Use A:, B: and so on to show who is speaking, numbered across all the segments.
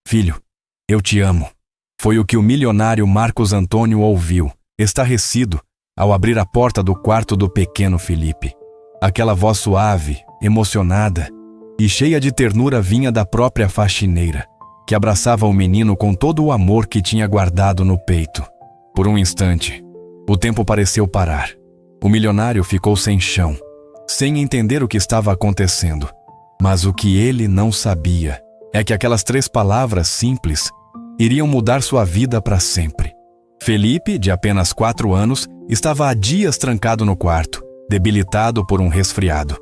A: Filho, eu te amo. Foi o que o milionário Marcos Antônio ouviu, estarrecido, ao abrir a porta do quarto do pequeno Felipe. Aquela voz suave, emocionada e cheia de ternura vinha da própria faxineira, que abraçava o menino com todo o amor que tinha guardado no peito. Por um instante, o tempo pareceu parar. O milionário ficou sem chão, sem entender o que estava acontecendo. Mas o que ele não sabia é que aquelas 3 palavras simples iriam mudar sua vida para sempre. Felipe, de apenas 4 anos, estava há dias trancado no quarto, debilitado por um resfriado.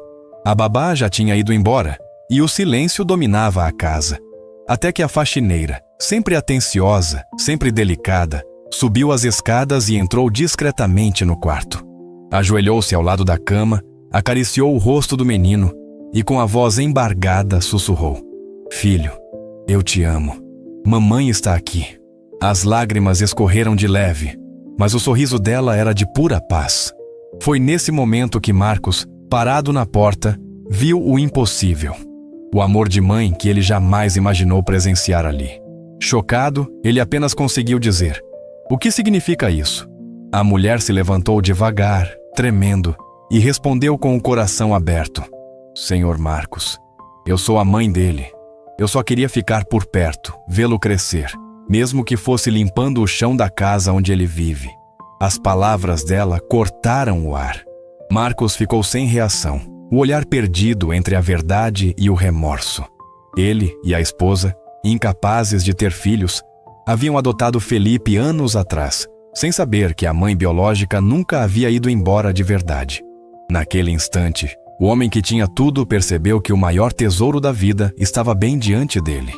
A: A babá já tinha ido embora e o silêncio dominava a casa. Até que a faxineira, sempre atenciosa, sempre delicada, subiu as escadas e entrou discretamente no quarto. Ajoelhou-se ao lado da cama, acariciou o rosto do menino e com a voz embargada sussurrou: Filho, eu te amo. Mamãe está aqui. As lágrimas escorreram de leve, mas o sorriso dela era de pura paz. Foi nesse momento que Marcos, parado na porta, viu o impossível. O amor de mãe que ele jamais imaginou presenciar ali. Chocado, ele apenas conseguiu dizer: O que significa isso? A mulher se levantou devagar, tremendo, e respondeu com o coração aberto: Senhor Marcos, eu sou a mãe dele. Eu só queria ficar por perto, vê-lo crescer, mesmo que fosse limpando o chão da casa onde ele vive. As palavras dela cortaram o ar. Marcos ficou sem reação, o olhar perdido entre a verdade e o remorso. Ele e a esposa, incapazes de ter filhos, haviam adotado Felipe anos atrás, sem saber que a mãe biológica nunca havia ido embora de verdade. Naquele instante, o homem que tinha tudo percebeu que o maior tesouro da vida estava bem diante dele: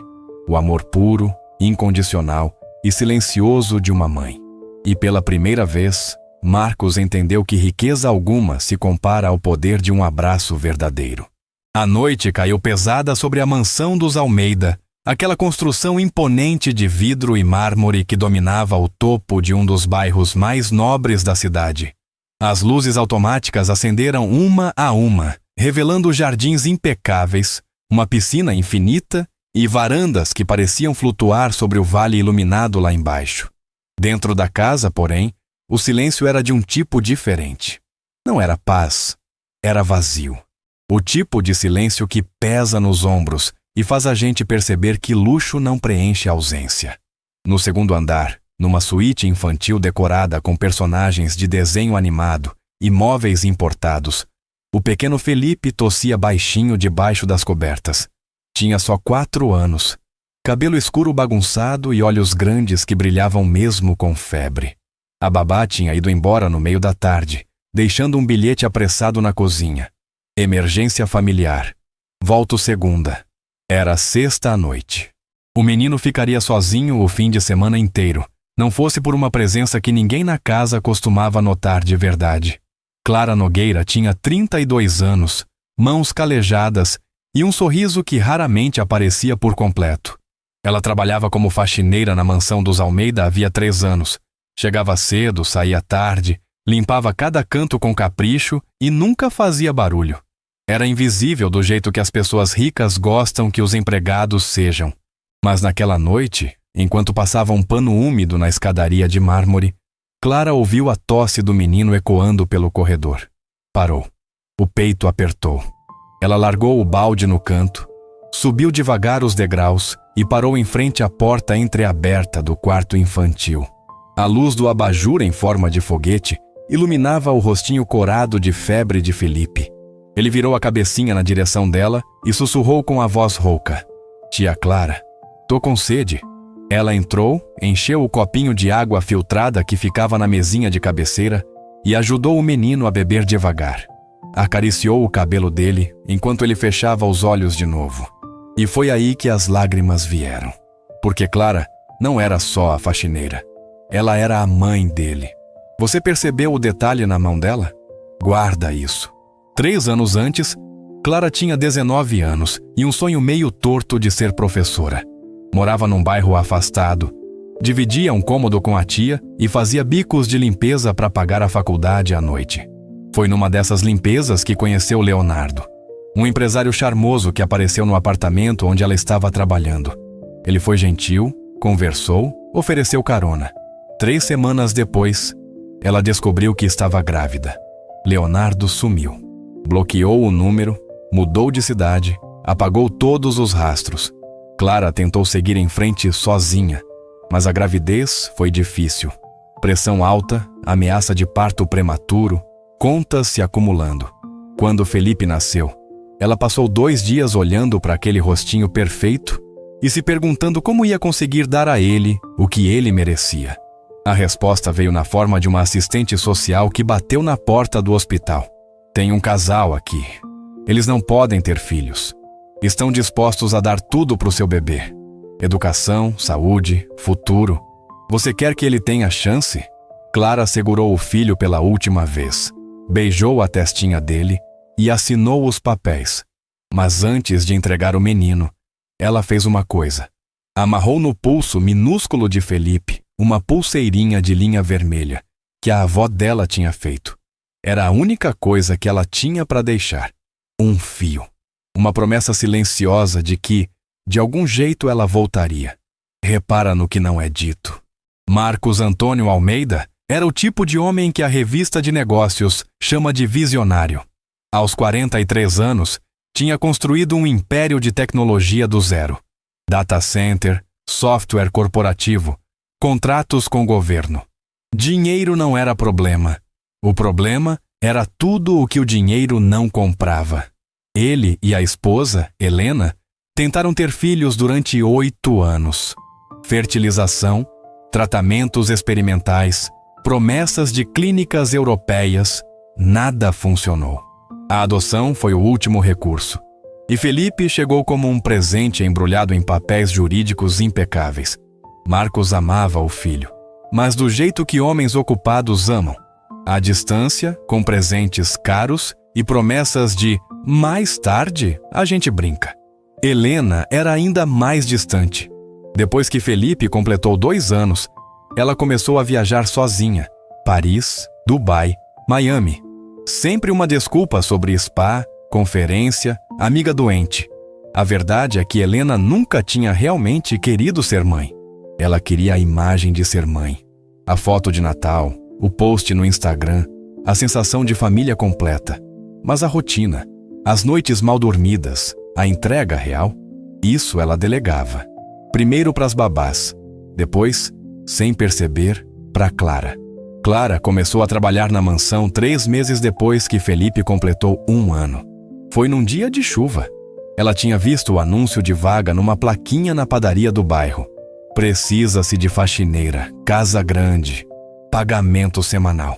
A: o amor puro, incondicional e silencioso de uma mãe. E pela primeira vez, Marcos entendeu que riqueza alguma se compara ao poder de um abraço verdadeiro. A noite caiu pesada sobre a mansão dos Almeida, aquela construção imponente de vidro e mármore que dominava o topo de um dos bairros mais nobres da cidade. As luzes automáticas acenderam uma a uma, revelando jardins impecáveis, uma piscina infinita e varandas que pareciam flutuar sobre o vale iluminado lá embaixo. Dentro da casa, porém, o silêncio era de um tipo diferente. Não era paz, era vazio. O tipo de silêncio que pesa nos ombros e faz a gente perceber que luxo não preenche a ausência. No segundo andar, numa suíte infantil decorada com personagens de desenho animado e móveis importados, o pequeno Felipe tossia baixinho debaixo das cobertas. Tinha só 4 anos, cabelo escuro bagunçado e olhos grandes que brilhavam mesmo com febre. A babá tinha ido embora no meio da tarde, deixando um bilhete apressado na cozinha. Emergência familiar. Volto segunda. Era sexta à noite. O menino ficaria sozinho o fim de semana inteiro, não fosse por uma presença que ninguém na casa costumava notar de verdade. Clara Nogueira tinha 32 anos, mãos calejadas e um sorriso que raramente aparecia por completo. Ela trabalhava como faxineira na mansão dos Almeida havia 3 anos. Chegava cedo, saía tarde, limpava cada canto com capricho e nunca fazia barulho. Era invisível do jeito que as pessoas ricas gostam que os empregados sejam. Mas naquela noite, enquanto passava um pano úmido na escadaria de mármore, Clara ouviu a tosse do menino ecoando pelo corredor. Parou. O peito apertou. Ela largou o balde no canto, subiu devagar os degraus e parou em frente à porta entreaberta do quarto infantil. A luz do abajur em forma de foguete iluminava o rostinho corado de febre de Felipe. Ele virou a cabecinha na direção dela e sussurrou com a voz rouca: Tia Clara, tô com sede. Ela entrou, encheu o copinho de água filtrada que ficava na mesinha de cabeceira e ajudou o menino a beber devagar. Acariciou o cabelo dele enquanto ele fechava os olhos de novo. E foi aí que as lágrimas vieram. Porque Clara não era só a faxineira. Ela era a mãe dele. Você percebeu o detalhe na mão dela? Guarda isso. 3 anos antes, Clara tinha 19 anos e um sonho meio torto de ser professora. Morava num bairro afastado, dividia um cômodo com a tia e fazia bicos de limpeza para pagar a faculdade à noite. Foi numa dessas limpezas que conheceu Leonardo, um empresário charmoso que apareceu no apartamento onde ela estava trabalhando. Ele foi gentil, conversou, ofereceu carona. 3 semanas depois, ela descobriu que estava grávida. Leonardo sumiu. Bloqueou o número, mudou de cidade, apagou todos os rastros. Clara tentou seguir em frente sozinha, mas a gravidez foi difícil. Pressão alta, ameaça de parto prematuro, contas se acumulando. Quando Felipe nasceu, ela passou 2 dias olhando para aquele rostinho perfeito e se perguntando como ia conseguir dar a ele o que ele merecia. A resposta veio na forma de uma assistente social que bateu na porta do hospital. Tem um casal aqui. Eles não podem ter filhos. Estão dispostos a dar tudo para o seu bebê. Educação, saúde, futuro. Você quer que ele tenha chance? Clara segurou o filho pela última vez, beijou a testinha dele e assinou os papéis. Mas antes de entregar o menino, ela fez uma coisa. Amarrou no pulso minúsculo de Felipe uma pulseirinha de linha vermelha que a avó dela tinha feito. Era a única coisa que ela tinha para deixar. Um fio. Uma promessa silenciosa de que, de algum jeito, ela voltaria. Repara no que não é dito. Marcos Antônio Almeida era o tipo de homem que a revista de negócios chama de visionário. Aos 43 anos, tinha construído um império de tecnologia do zero. Data center, software corporativo, contratos com o governo. Dinheiro não era problema. O problema era tudo o que o dinheiro não comprava. Ele e a esposa, Helena, tentaram ter filhos durante 8 anos. Fertilização, tratamentos experimentais, promessas de clínicas europeias, nada funcionou. A adoção foi o último recurso. E Felipe chegou como um presente embrulhado em papéis jurídicos impecáveis. Marcos amava o filho, mas do jeito que homens ocupados amam. À distância, com presentes caros e promessas de mais tarde a gente brinca. Helena era ainda mais distante. Depois que Felipe completou 2 anos, ela começou a viajar sozinha. Paris, Dubai, Miami. Sempre uma desculpa sobre spa, conferência, amiga doente. A verdade é que Helena nunca tinha realmente querido ser mãe. Ela queria a imagem de ser mãe. A foto de Natal, o post no Instagram, a sensação de família completa. Mas a rotina, as noites mal dormidas, a entrega real, isso ela delegava. Primeiro para as babás, depois, sem perceber, para Clara. Clara começou a trabalhar na mansão 3 meses depois que Felipe completou 1 ano. Foi num dia de chuva. Ela tinha visto o anúncio de vaga numa plaquinha na padaria do bairro. Precisa-se de faxineira, casa grande, pagamento semanal.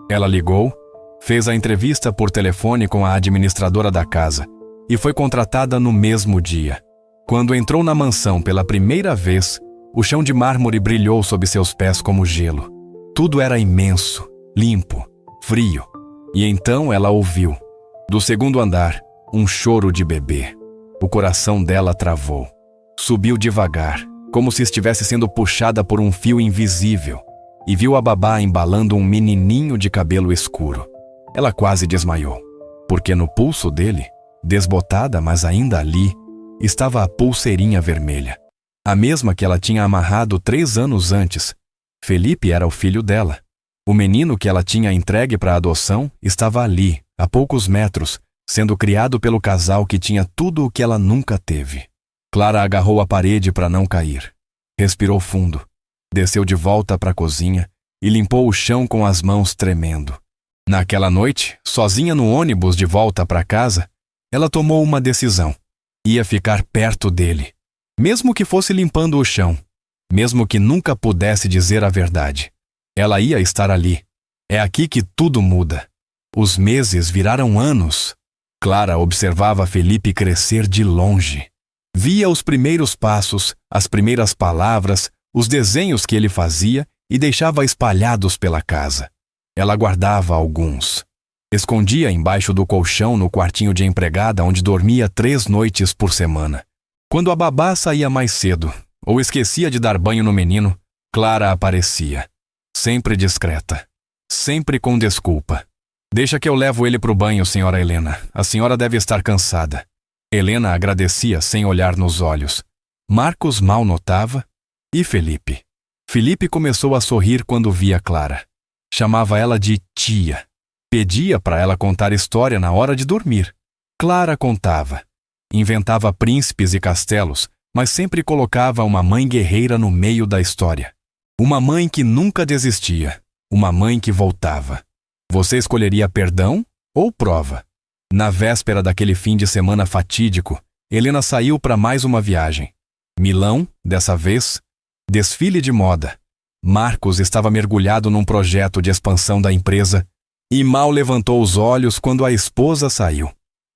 A: Ela ligou, fez a entrevista por telefone com a administradora da casa e foi contratada no mesmo dia. Quando entrou na mansão pela primeira vez, o chão de mármore brilhou sob seus pés como gelo. Tudo era imenso, limpo, frio. E então ela ouviu, do 2º andar, um choro de bebê. O coração dela travou. Subiu devagar, como se estivesse sendo puxada por um fio invisível, e viu a babá embalando um menininho de cabelo escuro. Ela quase desmaiou, porque no pulso dele, desbotada, mas ainda ali, estava a pulseirinha vermelha. A mesma que ela tinha amarrado 3 anos antes. Felipe era o filho dela. O menino que ela tinha entregue para adoção estava ali, a poucos metros, sendo criado pelo casal que tinha tudo o que ela nunca teve. Clara agarrou a parede para não cair. Respirou fundo. Desceu de volta para a cozinha e limpou o chão com as mãos tremendo. Naquela noite, sozinha no ônibus de volta para casa, ela tomou uma decisão. Ia ficar perto dele, mesmo que fosse limpando o chão, mesmo que nunca pudesse dizer a verdade. Ela ia estar ali. É aqui que tudo muda. Os meses viraram anos. Clara observava Felipe crescer de longe. Via os primeiros passos, as primeiras palavras, os desenhos que ele fazia e deixava espalhados pela casa. Ela guardava alguns. Escondia embaixo do colchão no quartinho de empregada onde dormia 3 noites por semana. Quando a babá saía mais cedo, ou esquecia de dar banho no menino, Clara aparecia. Sempre discreta. Sempre com desculpa. Deixa que eu levo ele pro banho, senhora Helena. A senhora deve estar cansada. Helena agradecia sem olhar nos olhos. Marcos mal notava. E Felipe? Felipe começou a sorrir quando via Clara. Chamava ela de tia. Pedia para ela contar história na hora de dormir. Clara contava. Inventava príncipes e castelos, mas sempre colocava uma mãe guerreira no meio da história. Uma mãe que nunca desistia. Uma mãe que voltava. Você escolheria perdão ou prova? Na véspera daquele fim de semana fatídico, Helena saiu para mais uma viagem. Milão, dessa vez, desfile de moda. Marcos estava mergulhado num projeto de expansão da empresa e mal levantou os olhos quando a esposa saiu.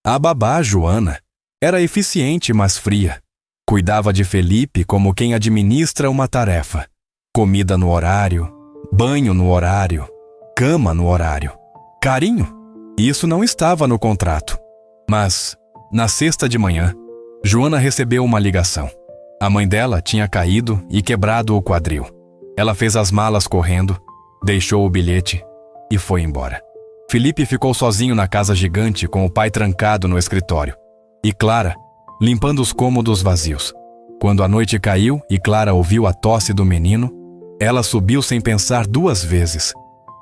A: A babá, Joana, era eficiente, mas fria. Cuidava de Felipe como quem administra uma tarefa. Comida no horário, banho no horário, cama no horário. Carinho? Isso não estava no contrato. Mas, na sexta de manhã, Joana recebeu uma ligação. A mãe dela tinha caído e quebrado o quadril. Ela fez as malas correndo, deixou o bilhete e foi embora. Felipe ficou sozinho na casa gigante com o pai trancado no escritório. E Clara, limpando os cômodos vazios. Quando a noite caiu e Clara ouviu a tosse do menino, ela subiu sem pensar 2 vezes.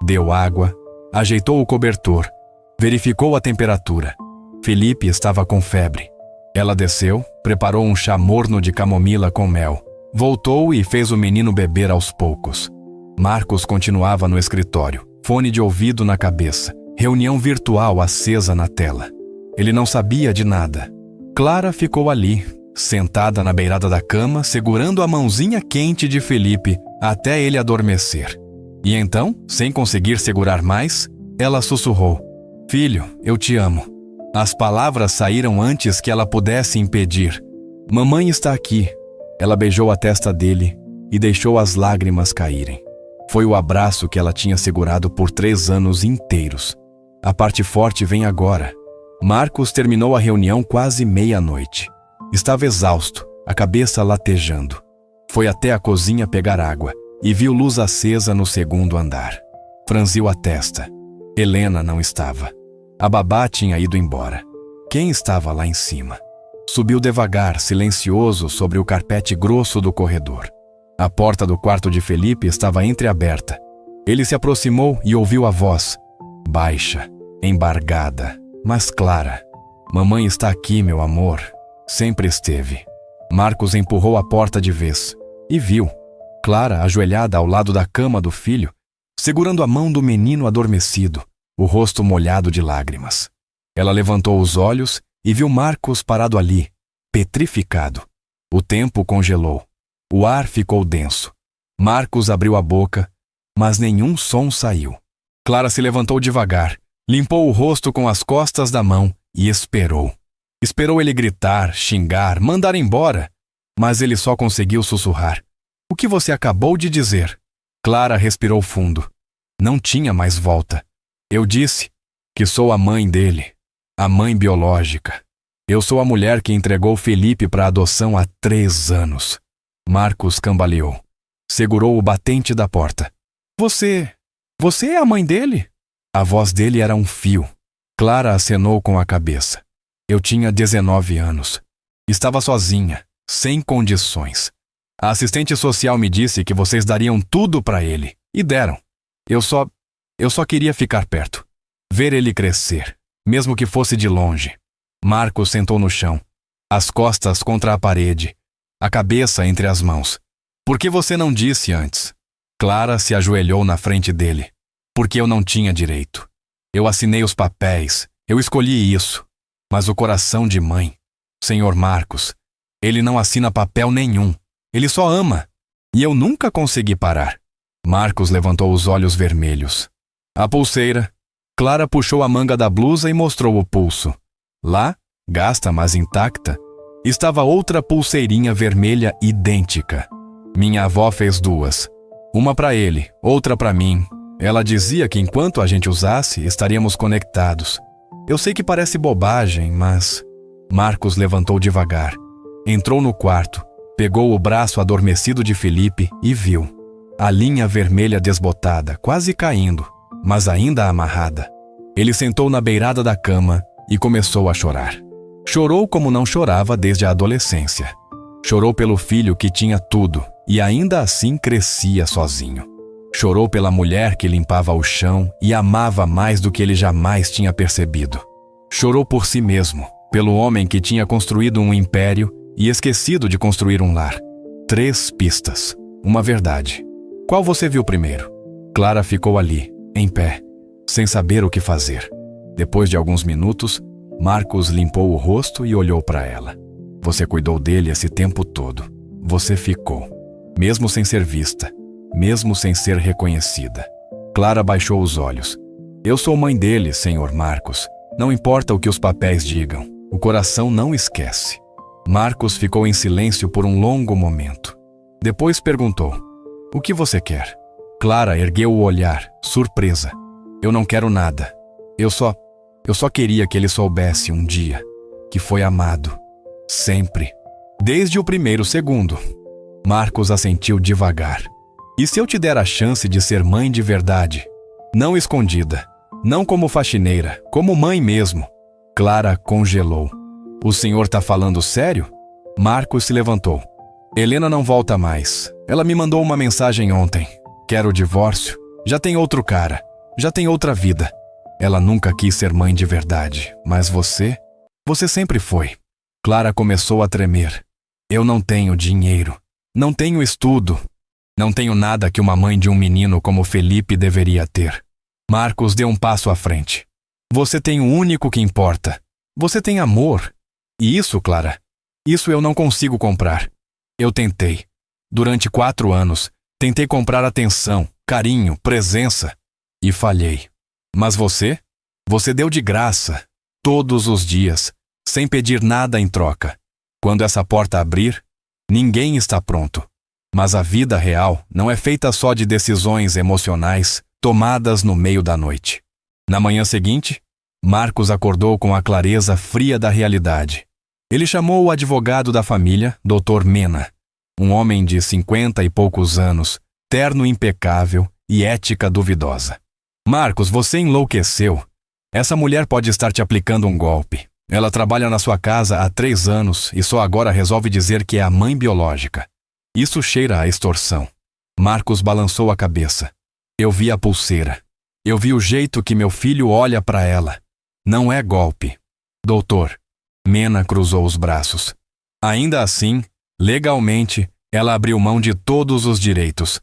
A: Deu água, ajeitou o cobertor, verificou a temperatura. Felipe estava com febre. Ela desceu, preparou um chá morno de camomila com mel. Voltou e fez o menino beber aos poucos. Marcos continuava no escritório, fone de ouvido na cabeça, reunião virtual acesa na tela. Ele não sabia de nada. Clara ficou ali, sentada na beirada da cama, segurando a mãozinha quente de Felipe até ele adormecer. E então, sem conseguir segurar mais, ela sussurrou: "Filho, eu te amo." As palavras saíram antes que ela pudesse impedir. "Mamãe está aqui." Ela beijou a testa dele e deixou as lágrimas caírem. Foi o abraço que ela tinha segurado por 3 anos inteiros. A parte forte vem agora. Marcos terminou a reunião quase meia-noite. Estava exausto, a cabeça latejando. Foi até a cozinha pegar água e viu luz acesa no 2º andar. Franziu a testa. Helena não estava. A babá tinha ido embora. Quem estava lá em cima? Subiu devagar, silencioso, sobre o carpete grosso do corredor. A porta do quarto de Felipe estava entreaberta. Ele se aproximou e ouviu a voz, baixa, embargada, mas clara. "Mamãe está aqui, meu amor." Sempre esteve. Marcos empurrou a porta de vez e viu Clara ajoelhada ao lado da cama do filho, segurando a mão do menino adormecido, o rosto molhado de lágrimas. Ela levantou os olhos e viu Marcos parado ali, petrificado. O tempo congelou. O ar ficou denso. Marcos abriu a boca, mas nenhum som saiu. Clara se levantou devagar, limpou o rosto com as costas da mão e esperou. Esperou ele gritar, xingar, mandar embora, mas ele só conseguiu sussurrar: "O que você acabou de dizer?" Clara respirou fundo. Não tinha mais volta. "Eu disse que sou a mãe dele, a mãe biológica. Eu sou a mulher que entregou Felipe para adoção há 3 anos. Marcos cambaleou. Segurou o batente da porta. Você é a mãe dele?" A voz dele era um fio. Clara acenou com a cabeça. Eu tinha 19 anos. Estava sozinha, sem condições. A assistente social me disse que vocês dariam tudo para ele. E deram. Eu só queria ficar perto. Ver ele crescer, mesmo que fosse de longe. Marcos sentou no chão, as costas contra a parede, a cabeça entre as mãos. "Por que você não disse antes?" Clara se ajoelhou na frente dele. "Porque eu não tinha direito. Eu assinei os papéis, eu escolhi isso. Mas o coração de mãe, Senhor Marcos, ele não assina papel nenhum. Ele só ama. E eu nunca consegui parar." Marcos levantou os olhos vermelhos. A pulseira. Clara puxou a manga da blusa e mostrou o pulso. Lá, gasta mas intacta, estava outra pulseirinha vermelha idêntica. Minha avó fez 2. Uma para ele, outra para mim. Ela dizia que enquanto a gente usasse, estaríamos conectados. Eu sei que parece bobagem, mas... Marcos levantou devagar. Entrou no quarto, pegou o braço adormecido de Felipe e viu. A linha vermelha desbotada, quase caindo, mas ainda amarrada. Ele sentou na beirada da cama e começou a chorar. Chorou como não chorava desde a adolescência. Chorou pelo filho que tinha tudo e ainda assim crescia sozinho. Chorou pela mulher que limpava o chão e amava mais do que ele jamais tinha percebido. Chorou por si mesmo, pelo homem que tinha construído um império e esquecido de construir um lar. 3 pistas, uma verdade. Qual você viu primeiro? Clara ficou ali, em pé, sem saber o que fazer. Depois de alguns minutos, Marcos limpou o rosto e olhou para ela. Você cuidou dele esse tempo todo. Você ficou, mesmo sem ser vista, mesmo sem ser reconhecida. Clara baixou os olhos. Eu sou mãe dele, senhor Marcos. Não importa o que os papéis digam, o coração não esquece. Marcos ficou em silêncio por um longo momento. Depois perguntou: o que você quer? Clara ergueu o olhar, surpresa. Eu não quero nada. Eu só queria que ele soubesse um dia que foi amado. Sempre. Desde o primeiro segundo. Marcos assentiu devagar. E se eu te der a chance de ser mãe de verdade? Não escondida. Não como faxineira, como mãe mesmo. Clara congelou. O senhor tá falando sério? Marcos se levantou. Helena não volta mais. Ela me mandou uma mensagem ontem. Quer o divórcio? Já tem outro cara. Já tem outra vida. Ela nunca quis ser mãe de verdade. Mas você sempre foi. Clara começou a tremer. Eu não tenho dinheiro. Não tenho estudo. Não tenho nada que uma mãe de um menino como Felipe deveria ter. Marcos deu um passo à frente. Você tem o único que importa. Você tem amor. E isso, Clara, isso eu não consigo comprar. Eu tentei. Durante 4 anos, tentei comprar atenção, carinho, presença. E falhei. Mas você deu de graça, todos os dias, sem pedir nada em troca. Quando essa porta abrir, ninguém está pronto. Mas a vida real não é feita só de decisões emocionais tomadas no meio da noite. Na manhã seguinte, Marcos acordou com a clareza fria da realidade. Ele chamou o advogado da família, Dr. Mena, um homem de 50 e poucos anos, terno impecável e ética duvidosa. Marcos, você enlouqueceu. Essa mulher pode estar te aplicando um golpe. Ela trabalha na sua casa há 3 anos e só agora resolve dizer que é a mãe biológica. Isso cheira a extorsão. Marcos balançou a cabeça. Eu vi a pulseira. Eu vi o jeito que meu filho olha para ela. Não é golpe. Doutor. Mena cruzou os braços. Ainda assim, legalmente, ela abriu mão de todos os direitos.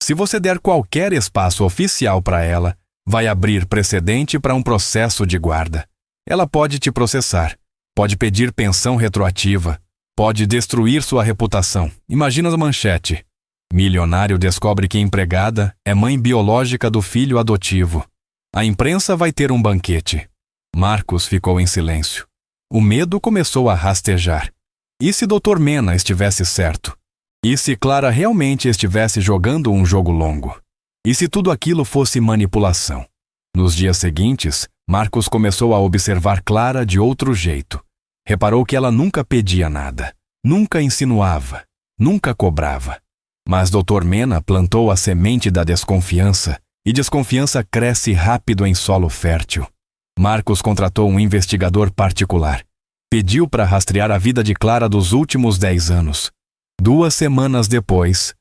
A: Se você der qualquer espaço oficial para ela, vai abrir precedente para um processo de guarda. Ela pode te processar, pode pedir pensão retroativa, pode destruir sua reputação. Imagina a manchete. Milionário descobre que empregada é mãe biológica do filho adotivo. A imprensa vai ter um banquete. Marcos ficou em silêncio. O medo começou a rastejar. E se Dr. Mena estivesse certo? E se Clara realmente estivesse jogando um jogo longo? E se tudo aquilo fosse manipulação? Nos dias seguintes, Marcos começou a observar Clara de outro jeito. Reparou que ela nunca pedia nada, nunca insinuava, nunca cobrava. Mas Dr. Mena plantou a semente da desconfiança, e desconfiança cresce rápido em solo fértil. Marcos contratou um investigador particular. Pediu para rastrear a vida de Clara dos últimos 10 anos. 2 semanas depois,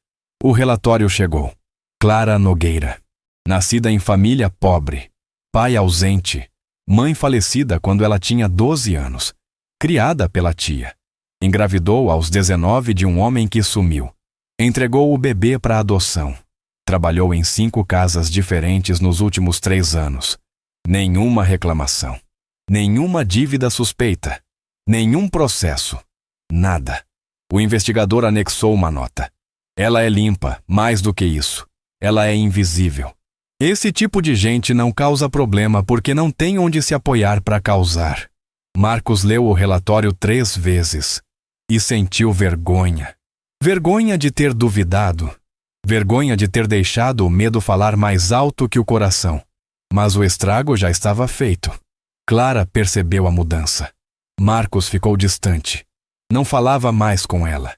A: o relatório chegou. Clara Nogueira. Nascida em família pobre, pai ausente, mãe falecida quando ela tinha 12 anos, criada pela tia. Engravidou aos 19 de um homem que sumiu. Entregou o bebê para adoção. Trabalhou em 5 casas diferentes nos últimos 3 anos. Nenhuma reclamação. Nenhuma dívida suspeita. Nenhum processo. Nada. O investigador anexou uma nota. Ela é limpa, mais do que isso. Ela é invisível. Esse tipo de gente não causa problema porque não tem onde se apoiar para causar. Marcos leu o relatório 3 vezes e sentiu vergonha. Vergonha de ter duvidado. Vergonha de ter deixado o medo falar mais alto que o coração. Mas o estrago já estava feito. Clara percebeu a mudança. Marcos ficou distante. Não falava mais com ela.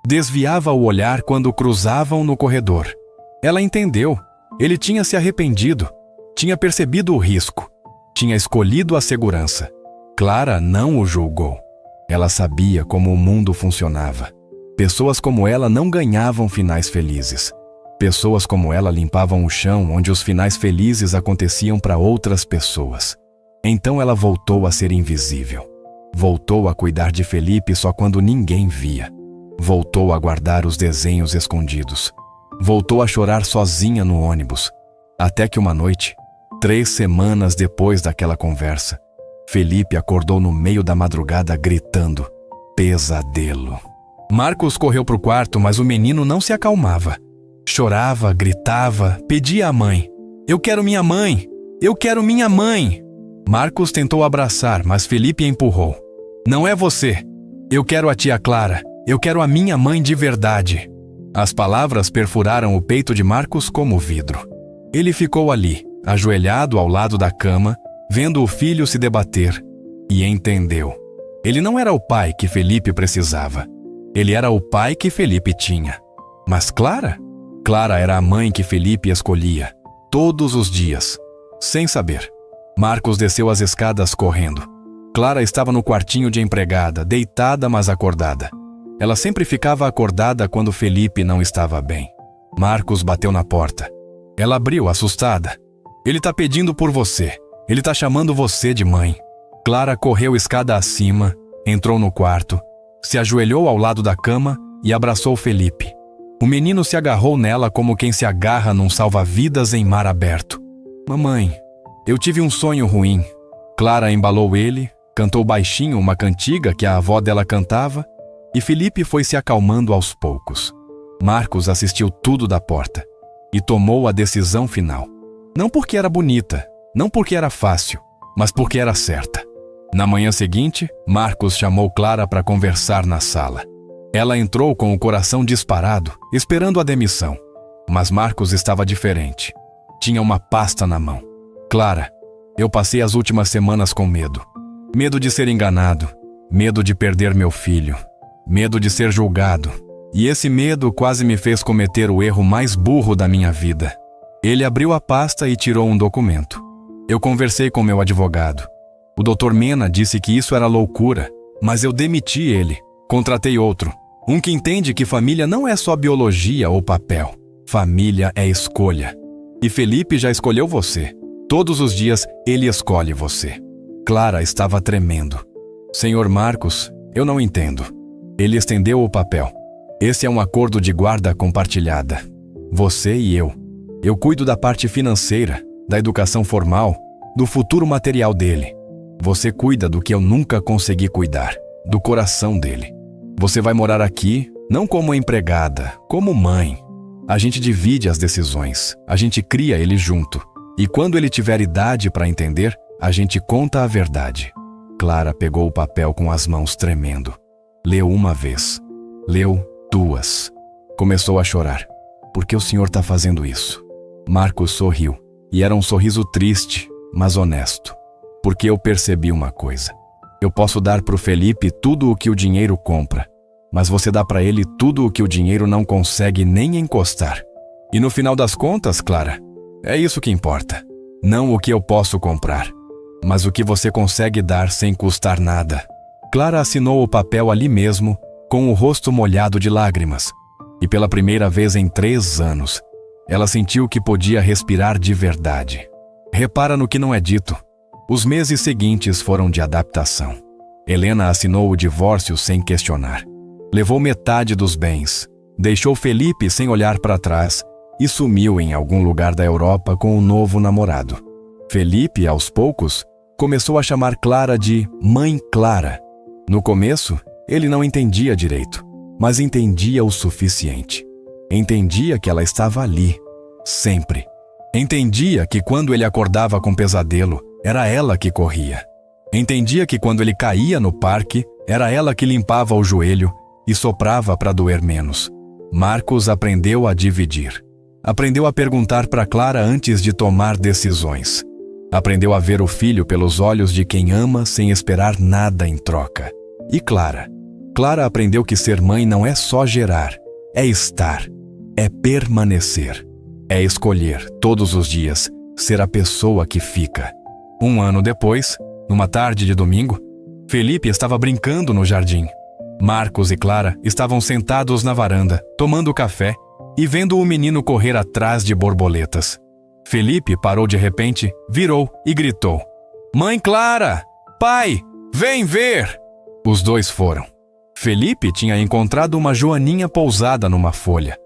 A: Desviava o olhar quando cruzavam no corredor. Ela entendeu. Ele tinha se arrependido. Tinha percebido o risco. Tinha escolhido a segurança. Clara não o julgou. Ela sabia como o mundo funcionava. Pessoas como ela não ganhavam finais felizes. Pessoas como ela limpavam o chão onde os finais felizes aconteciam para outras pessoas. Então ela voltou a ser invisível. Voltou a cuidar de Felipe só quando ninguém via. Voltou a guardar os desenhos escondidos. Voltou a chorar sozinha no ônibus. Até que uma noite, 3 semanas depois daquela conversa, Felipe acordou no meio da madrugada gritando: pesadelo. Marcos correu para o quarto, mas o menino não se acalmava. Chorava, gritava, pedia à mãe: eu quero minha mãe! Eu quero minha mãe! Marcos tentou abraçar, mas Felipe empurrou. Não é você. Eu quero a tia Clara. Eu quero a minha mãe de verdade. As palavras perfuraram o peito de Marcos como vidro. Ele ficou ali, ajoelhado ao lado da cama, vendo o filho se debater, e entendeu. Ele não era o pai que Felipe precisava. Ele era o pai que Felipe tinha. Mas Clara? Clara era a mãe que Felipe escolhia, todos os dias, sem saber. Marcos desceu as escadas correndo. Clara estava no quartinho de empregada, deitada mas acordada. Ela sempre ficava acordada quando Felipe não estava bem. Marcos bateu na porta. Ela abriu, assustada. Ele está pedindo por você. Ele está chamando você de mãe. Clara correu escada acima, entrou no quarto, se ajoelhou ao lado da cama e abraçou Felipe. O menino se agarrou nela como quem se agarra num salva-vidas em mar aberto. Mamãe, eu tive um sonho ruim. Clara embalou ele, cantou baixinho uma cantiga que a avó dela cantava, e Felipe foi se acalmando aos poucos. Marcos assistiu tudo da porta e tomou a decisão final. Não porque era bonita, não porque era fácil, mas porque era certa. Na manhã seguinte, Marcos chamou Clara para conversar na sala. Ela entrou com o coração disparado, esperando a demissão. Mas Marcos estava diferente. Tinha uma pasta na mão. Clara, eu passei as últimas semanas com medo. Medo de ser enganado, medo de perder meu filho, medo de ser julgado. E esse medo quase me fez cometer o erro mais burro da minha vida. Ele abriu a pasta e tirou um documento. Eu conversei com meu advogado. O Dr. Mena disse que isso era loucura, mas eu demiti ele. Contratei outro. Um que entende que família não é só biologia ou papel. Família é escolha. E Felipe já escolheu você. Todos os dias ele escolhe você. Clara estava tremendo. Senhor Marcos, eu não entendo. Ele estendeu o papel. Esse é um acordo de guarda compartilhada. Você e eu. Eu cuido da parte financeira, da educação formal, do futuro material dele. Você cuida do que eu nunca consegui cuidar, do coração dele. Você vai morar aqui, não como empregada, como mãe. A gente divide as decisões, a gente cria ele junto. E quando ele tiver idade para entender, a gente conta a verdade. Clara pegou o papel com as mãos tremendo. Leu uma vez. Leu 2. Começou a chorar. Por que o senhor está fazendo isso? Marcos sorriu. E era um sorriso triste, mas honesto. Porque eu percebi uma coisa. Eu posso dar para o Felipe tudo o que o dinheiro compra, mas você dá para ele tudo o que o dinheiro não consegue nem encostar. E no final das contas, Clara, é isso que importa. Não o que eu posso comprar, mas o que você consegue dar sem custar nada. Clara assinou o papel ali mesmo, com o rosto molhado de lágrimas. E pela primeira vez em 3 anos, ela sentiu que podia respirar de verdade. Repara no que não é dito. Os meses seguintes foram de adaptação. Helena assinou o divórcio sem questionar. Levou metade dos bens, deixou Felipe sem olhar para trás e sumiu em algum lugar da Europa com um novo namorado. Felipe, aos poucos, começou a chamar Clara de Mãe Clara. No começo, ele não entendia direito, mas entendia o suficiente. Entendia que ela estava ali, sempre. Entendia que quando ele acordava com pesadelo, era ela que corria. Entendia que quando ele caía no parque, era ela que limpava o joelho e soprava para doer menos. Marcos aprendeu a dividir. Aprendeu a perguntar para Clara antes de tomar decisões. Aprendeu a ver o filho pelos olhos de quem ama sem esperar nada em troca. E Clara? Clara aprendeu que ser mãe não é só gerar, é estar, é permanecer, é escolher todos os dias ser a pessoa que fica. 1 ano depois, numa tarde de domingo, Felipe estava brincando no jardim. Marcos e Clara estavam sentados na varanda, tomando café e vendo o menino correr atrás de borboletas. Felipe parou de repente, virou e gritou: "Mãe Clara! Pai, vem ver!" Os dois foram. Felipe tinha encontrado uma joaninha pousada numa folha.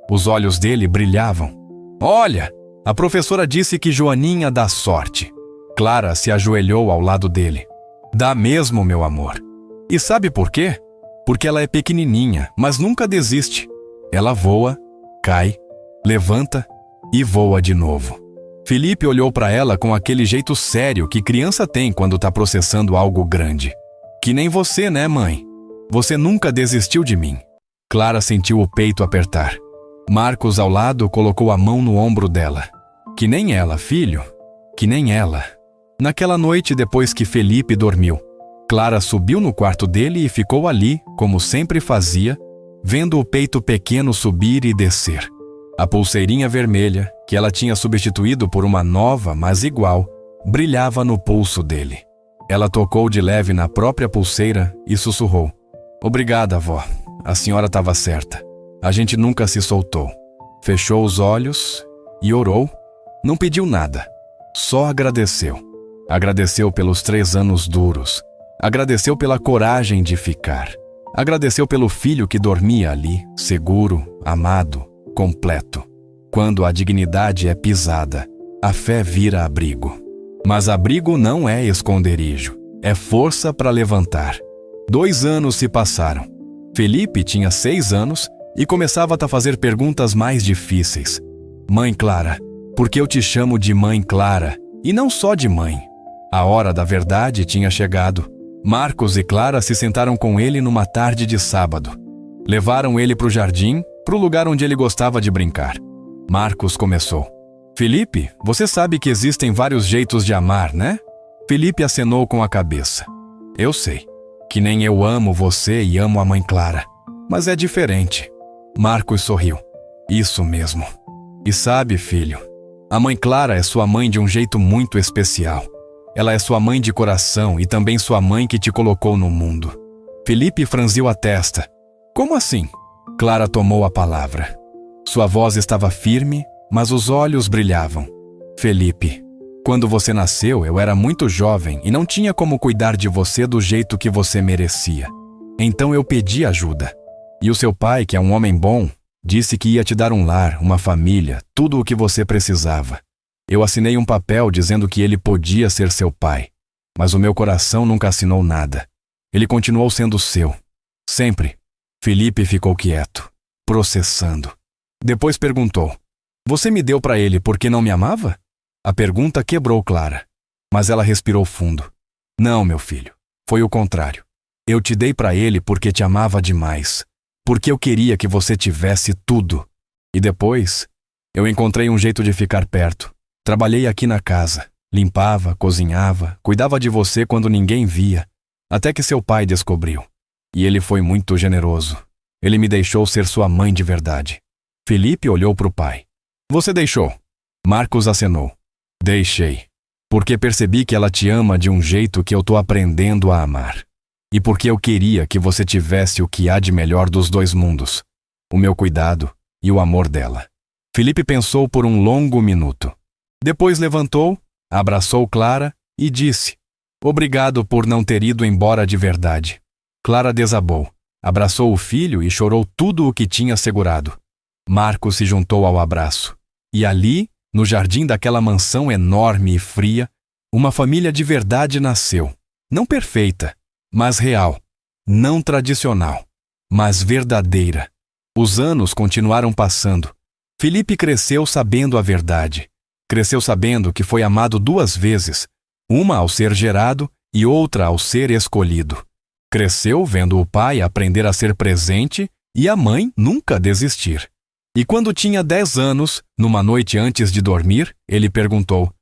A: Os olhos dele brilhavam. "Olha, a professora disse que joaninha dá sorte." Clara se ajoelhou ao lado dele. "Dá mesmo, meu amor. E sabe por quê? Porque ela é pequenininha, mas nunca desiste. Ela voa, cai, levanta e voa de novo." Felipe olhou para ela com aquele jeito sério que criança tem quando está processando algo grande. "Que nem você, né, mãe? Você nunca desistiu de mim." Clara sentiu o peito apertar. Marcos, ao lado, colocou a mão no ombro dela. "Que nem ela, filho. Que nem ela." Naquela noite, depois que Felipe dormiu, Clara subiu no quarto dele e ficou ali, como sempre fazia, vendo o peito pequeno subir e descer. A pulseirinha vermelha, que ela tinha substituído por uma nova, mas igual, brilhava no pulso dele. Ela tocou de leve na própria pulseira e sussurrou: "Obrigada, avó. A senhora estava certa. A gente nunca se soltou." Fechou os olhos e orou. Não pediu nada. Só agradeceu. Agradeceu pelos 3 anos duros. Agradeceu pela coragem de ficar. Agradeceu pelo filho que dormia ali, seguro, amado, completo. Quando a dignidade é pisada, a fé vira abrigo. Mas abrigo não é esconderijo, é força para levantar. 2 anos se passaram. Felipe tinha 6 anos e começava a fazer perguntas mais difíceis. "Mãe Clara, por que eu te chamo de Mãe Clara e não só de mãe?" A hora da verdade tinha chegado. Marcos e Clara se sentaram com ele numa tarde de sábado. Levaram ele para o jardim, para o lugar onde ele gostava de brincar. Marcos começou: "Felipe, você sabe que existem vários jeitos de amar, né?" Felipe acenou com a cabeça. "Eu sei. Que nem eu amo você e amo a Mãe Clara. Mas é diferente." Marcos sorriu. "Isso mesmo. E sabe, filho, a Mãe Clara é sua mãe de um jeito muito especial. Ela é sua mãe de coração e também sua mãe que te colocou no mundo." Felipe franziu a testa. "Como assim?" Clara tomou a palavra. Sua voz estava firme, mas os olhos brilhavam. "Felipe, quando você nasceu, eu era muito jovem e não tinha como cuidar de você do jeito que você merecia. Então eu pedi ajuda. E o seu pai, que é um homem bom, disse que ia te dar um lar, uma família, tudo o que você precisava. Eu assinei um papel dizendo que ele podia ser seu pai, mas o meu coração nunca assinou nada. Ele continuou sendo seu. Sempre." Felipe ficou quieto, processando. Depois perguntou: "Você me deu para ele porque não me amava?" A pergunta quebrou Clara, mas ela respirou fundo. "Não, meu filho, foi o contrário. Eu te dei para ele porque te amava demais, porque eu queria que você tivesse tudo. E depois, eu encontrei um jeito de ficar perto. Trabalhei aqui na casa, limpava, cozinhava, cuidava de você quando ninguém via, até que seu pai descobriu. E ele foi muito generoso. Ele me deixou ser sua mãe de verdade." Felipe olhou para o pai. "Você deixou?" Marcos acenou. "Deixei. Porque percebi que ela te ama de um jeito que eu tô aprendendo a amar. E porque eu queria que você tivesse o que há de melhor dos 2 mundos, o meu cuidado e o amor dela." Felipe pensou por um longo minuto. Depois levantou, abraçou Clara e disse: "Obrigado por não ter ido embora de verdade." Clara desabou, abraçou o filho e chorou tudo o que tinha segurado. Marcos se juntou ao abraço. E ali, no jardim daquela mansão enorme e fria, uma família de verdade nasceu. Não perfeita, mas real. Não tradicional, mas verdadeira. Os anos continuaram passando. Felipe cresceu sabendo a verdade. Cresceu sabendo que foi amado 2 vezes, uma ao ser gerado e outra ao ser escolhido. Cresceu vendo o pai aprender a ser presente e a mãe nunca desistir. E quando tinha 10 anos, numa noite antes de dormir, ele perguntou: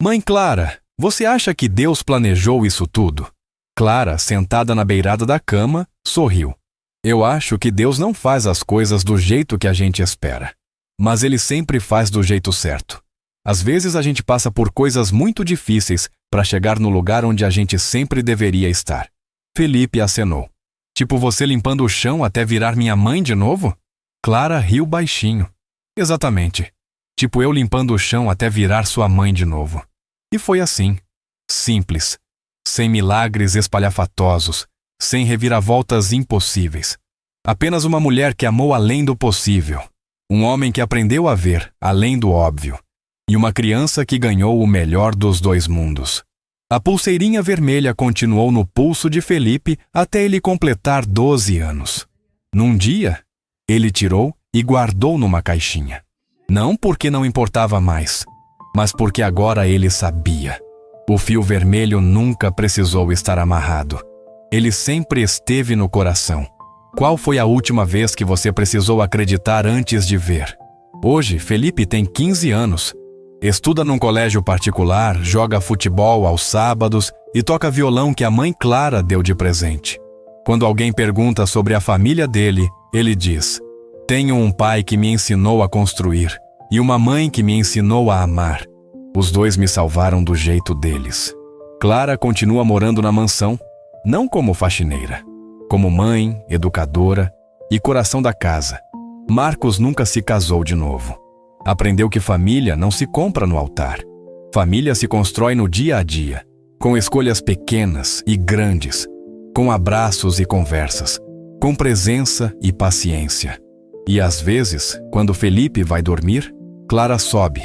A: "Mãe Clara, você acha que Deus planejou isso tudo?" Clara, sentada na beirada da cama, sorriu. "Eu acho que Deus não faz as coisas do jeito que a gente espera, mas Ele sempre faz do jeito certo. Às vezes a gente passa por coisas muito difíceis para chegar no lugar onde a gente sempre deveria estar." Felipe acenou. Tipo você limpando o chão até virar minha mãe de novo? Clara riu baixinho. Exatamente. Tipo eu limpando o chão até virar sua mãe de novo. E foi assim. Simples. Sem milagres espalhafatosos. Sem reviravoltas impossíveis. Apenas uma mulher que amou além do possível. Um homem que aprendeu a ver além do óbvio. E uma criança que ganhou o melhor dos dois mundos. A pulseirinha vermelha continuou no pulso de Felipe até ele completar 12 anos. Num dia, ele tirou e guardou numa caixinha. Não porque não importava mais, mas porque agora ele sabia. O fio vermelho nunca precisou estar amarrado. Ele sempre esteve no coração. Qual foi a última vez que você precisou acreditar antes de ver? Hoje, Felipe tem 15 anos. Estuda num colégio particular, joga futebol aos sábados e toca violão que a mãe Clara deu de presente. Quando alguém pergunta sobre a família dele, ele diz: "Tenho um pai que me ensinou a construir e uma mãe que me ensinou a amar. Os dois me salvaram do jeito deles." Clara continua morando na mansão, não como faxineira, como mãe, educadora e coração da casa. Marcos nunca se casou de novo. Aprendeu que família não se compra no altar. Família se constrói no dia a dia, com escolhas pequenas e grandes, com abraços e conversas, com presença e paciência. E às vezes, quando Felipe vai dormir, Clara sobe,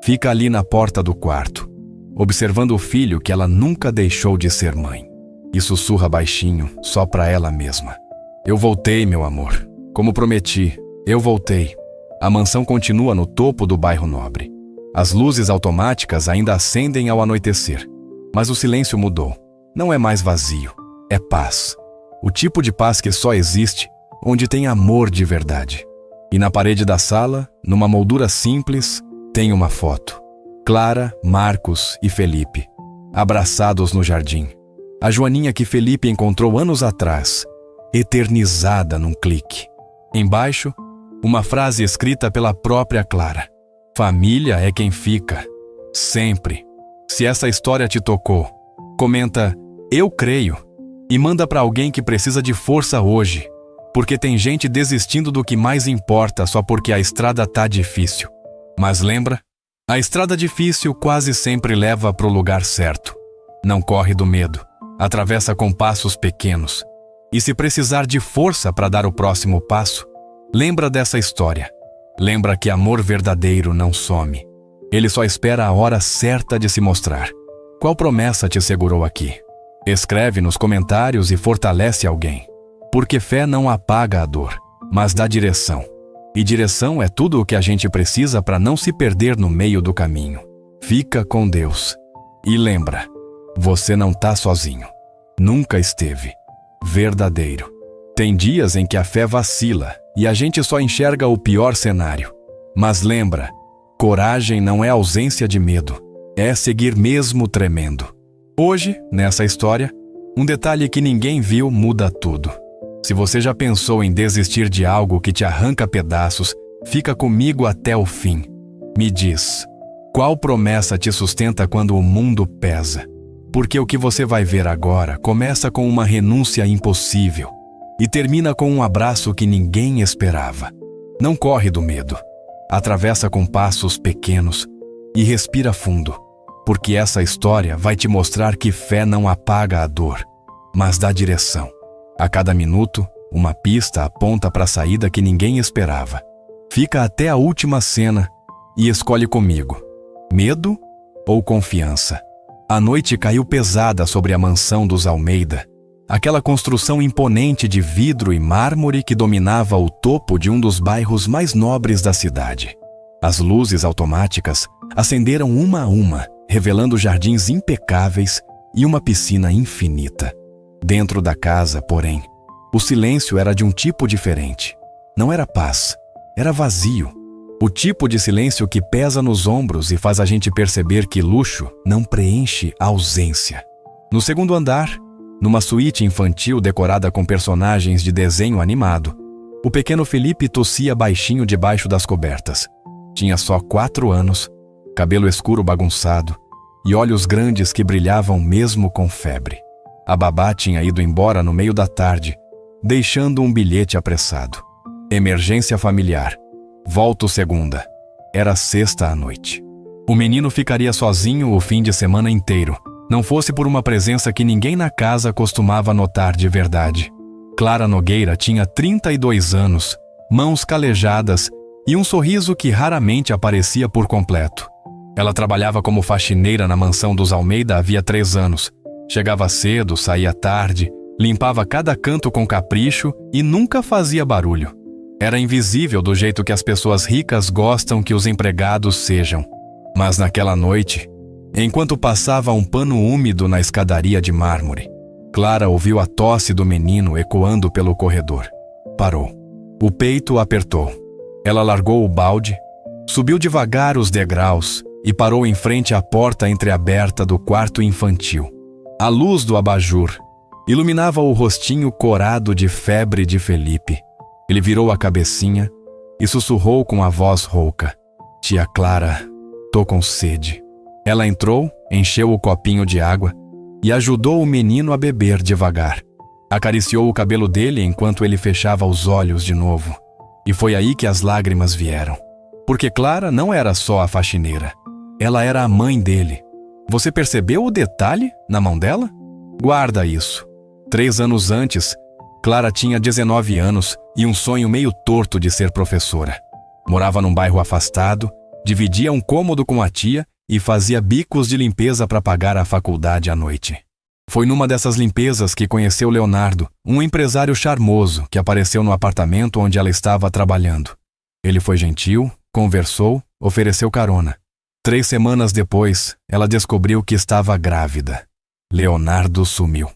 A: fica ali na porta do quarto, observando o filho que ela nunca deixou de ser mãe. E sussurra baixinho, só para ela mesma: "Eu voltei, meu amor. Como prometi, eu voltei." A mansão continua no topo do bairro nobre. As luzes automáticas ainda acendem ao anoitecer. Mas o silêncio mudou. Não é mais vazio, é paz. O tipo de paz que só existe onde tem amor de verdade. E na parede da sala, numa moldura simples, tem uma foto. Clara, Marcos e Felipe, abraçados no jardim. A Joaninha que Felipe encontrou anos atrás, eternizada num clique. Embaixo, uma frase escrita pela própria Clara: "Família é quem fica. Sempre." Se essa história te tocou, comenta "Eu creio" e manda para alguém que precisa de força hoje, porque tem gente desistindo do que mais importa só porque a estrada tá difícil. Mas lembra, a estrada difícil quase sempre leva pro lugar certo. Não corre do medo, atravessa com passos pequenos. E se precisar de força para dar o próximo passo, lembra dessa história. Lembra que amor verdadeiro não some. Ele só espera a hora certa de se mostrar. Qual promessa te segurou aqui? Escreve nos comentários e fortalece alguém. Porque fé não apaga a dor, mas dá direção. E direção é tudo o que a gente precisa para não se perder no meio do caminho. Fica com Deus. E lembra, você não tá sozinho. Nunca esteve. Verdadeiro. Tem dias em que a fé vacila e a gente só enxerga o pior cenário. Mas lembra, coragem não é ausência de medo, é seguir mesmo tremendo. Hoje, nessa história, um detalhe que ninguém viu muda tudo. Se você já pensou em desistir de algo que te arranca pedaços, fica comigo até o fim. Me diz, qual promessa te sustenta quando o mundo pesa? Porque o que você vai ver agora começa com uma renúncia impossível e termina com um abraço que ninguém esperava. Não corre do medo. Atravessa com passos pequenos e respira fundo, porque essa história vai te mostrar que fé não apaga a dor, mas dá direção. A cada minuto, uma pista aponta para a saída que ninguém esperava. Fica até a última cena e escolhe comigo: medo ou confiança? A noite caiu pesada sobre a mansão dos Almeida, aquela construção imponente de vidro e mármore que dominava o topo de um dos bairros mais nobres da cidade. As luzes automáticas acenderam uma a uma, revelando jardins impecáveis e uma piscina infinita. Dentro da casa, porém, o silêncio era de um tipo diferente. Não era paz, era vazio. O tipo de silêncio que pesa nos ombros e faz a gente perceber que luxo não preenche a ausência. No segundo andar, numa suíte infantil decorada com personagens de desenho animado, o pequeno Felipe tossia baixinho debaixo das cobertas. Tinha só 4 anos, cabelo escuro bagunçado e olhos grandes que brilhavam mesmo com febre. A babá tinha ido embora no meio da tarde deixando um bilhete apressado. Emergência familiar. Volto segunda. Era sexta à noite. O menino ficaria sozinho o fim de semana inteiro, não fosse por uma presença que ninguém na casa costumava notar de verdade. Clara Nogueira tinha 32 anos, mãos calejadas e um sorriso que raramente aparecia por completo. Ela trabalhava como faxineira na mansão dos Almeida havia 3 anos. Chegava cedo, saía tarde, limpava cada canto com capricho e nunca fazia barulho. Era invisível do jeito que as pessoas ricas gostam que os empregados sejam. Mas naquela noite, enquanto passava um pano úmido na escadaria de mármore, Clara ouviu a tosse do menino ecoando pelo corredor. Parou. O peito apertou. Ela largou o balde, subiu devagar os degraus e parou em frente à porta entreaberta do quarto infantil. A luz do abajur iluminava o rostinho corado de febre de Felipe. Ele virou a cabecinha e sussurrou com a voz rouca: "Tia Clara, tô com sede." Ela entrou, encheu o copinho de água e ajudou o menino a beber devagar. Acariciou o cabelo dele enquanto ele fechava os olhos de novo. E foi aí que as lágrimas vieram. Porque Clara não era só a faxineira. Ela era a mãe dele. Você percebeu o detalhe na mão dela? Guarda isso. 3 anos antes, Clara tinha 19 anos e um sonho meio torto de ser professora. Morava num bairro afastado, dividia um cômodo com a tia e fazia bicos de limpeza para pagar a faculdade à noite. Foi numa dessas limpezas que conheceu Leonardo, um empresário charmoso que apareceu no apartamento onde ela estava trabalhando. Ele foi gentil, conversou, ofereceu carona. 3 semanas depois, ela descobriu que estava grávida. Leonardo sumiu.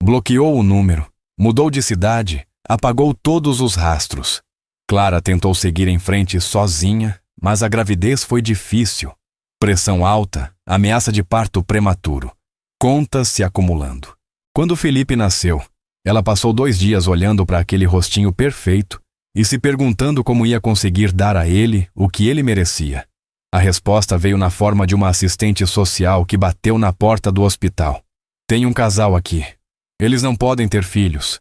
A: Bloqueou o número, mudou de cidade, apagou todos os rastros. Clara tentou seguir em frente sozinha, mas a gravidez foi difícil. Pressão alta, ameaça de parto prematuro. Contas se acumulando. Quando Felipe nasceu, ela passou 2 dias olhando para aquele rostinho perfeito e se perguntando como ia conseguir dar a ele o que ele merecia. A resposta veio na forma de uma assistente social que bateu na porta do hospital. "Tem um casal aqui. Eles não podem ter filhos.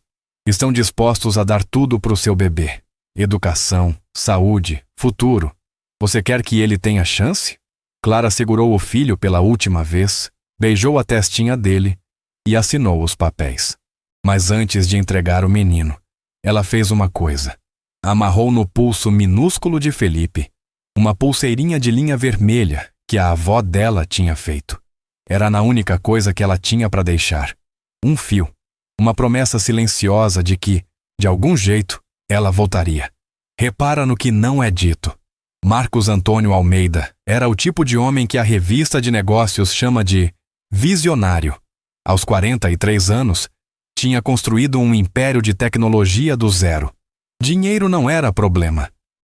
A: Estão dispostos a dar tudo para o seu bebê. Educação, saúde, futuro. Você quer que ele tenha chance?" Clara segurou o filho pela última vez, beijou a testinha dele e assinou os papéis. Mas antes de entregar o menino, ela fez uma coisa. Amarrou no pulso minúsculo de Felipe uma pulseirinha de linha vermelha que a avó dela tinha feito. Era a única coisa que ela tinha para deixar. Um fio. Uma promessa silenciosa de que, de algum jeito, ela voltaria. Repara no que não é dito. Marcos Antônio Almeida era o tipo de homem que a revista de negócios chama de visionário. Aos 43 anos, tinha construído um império de tecnologia do zero. Dinheiro não era problema.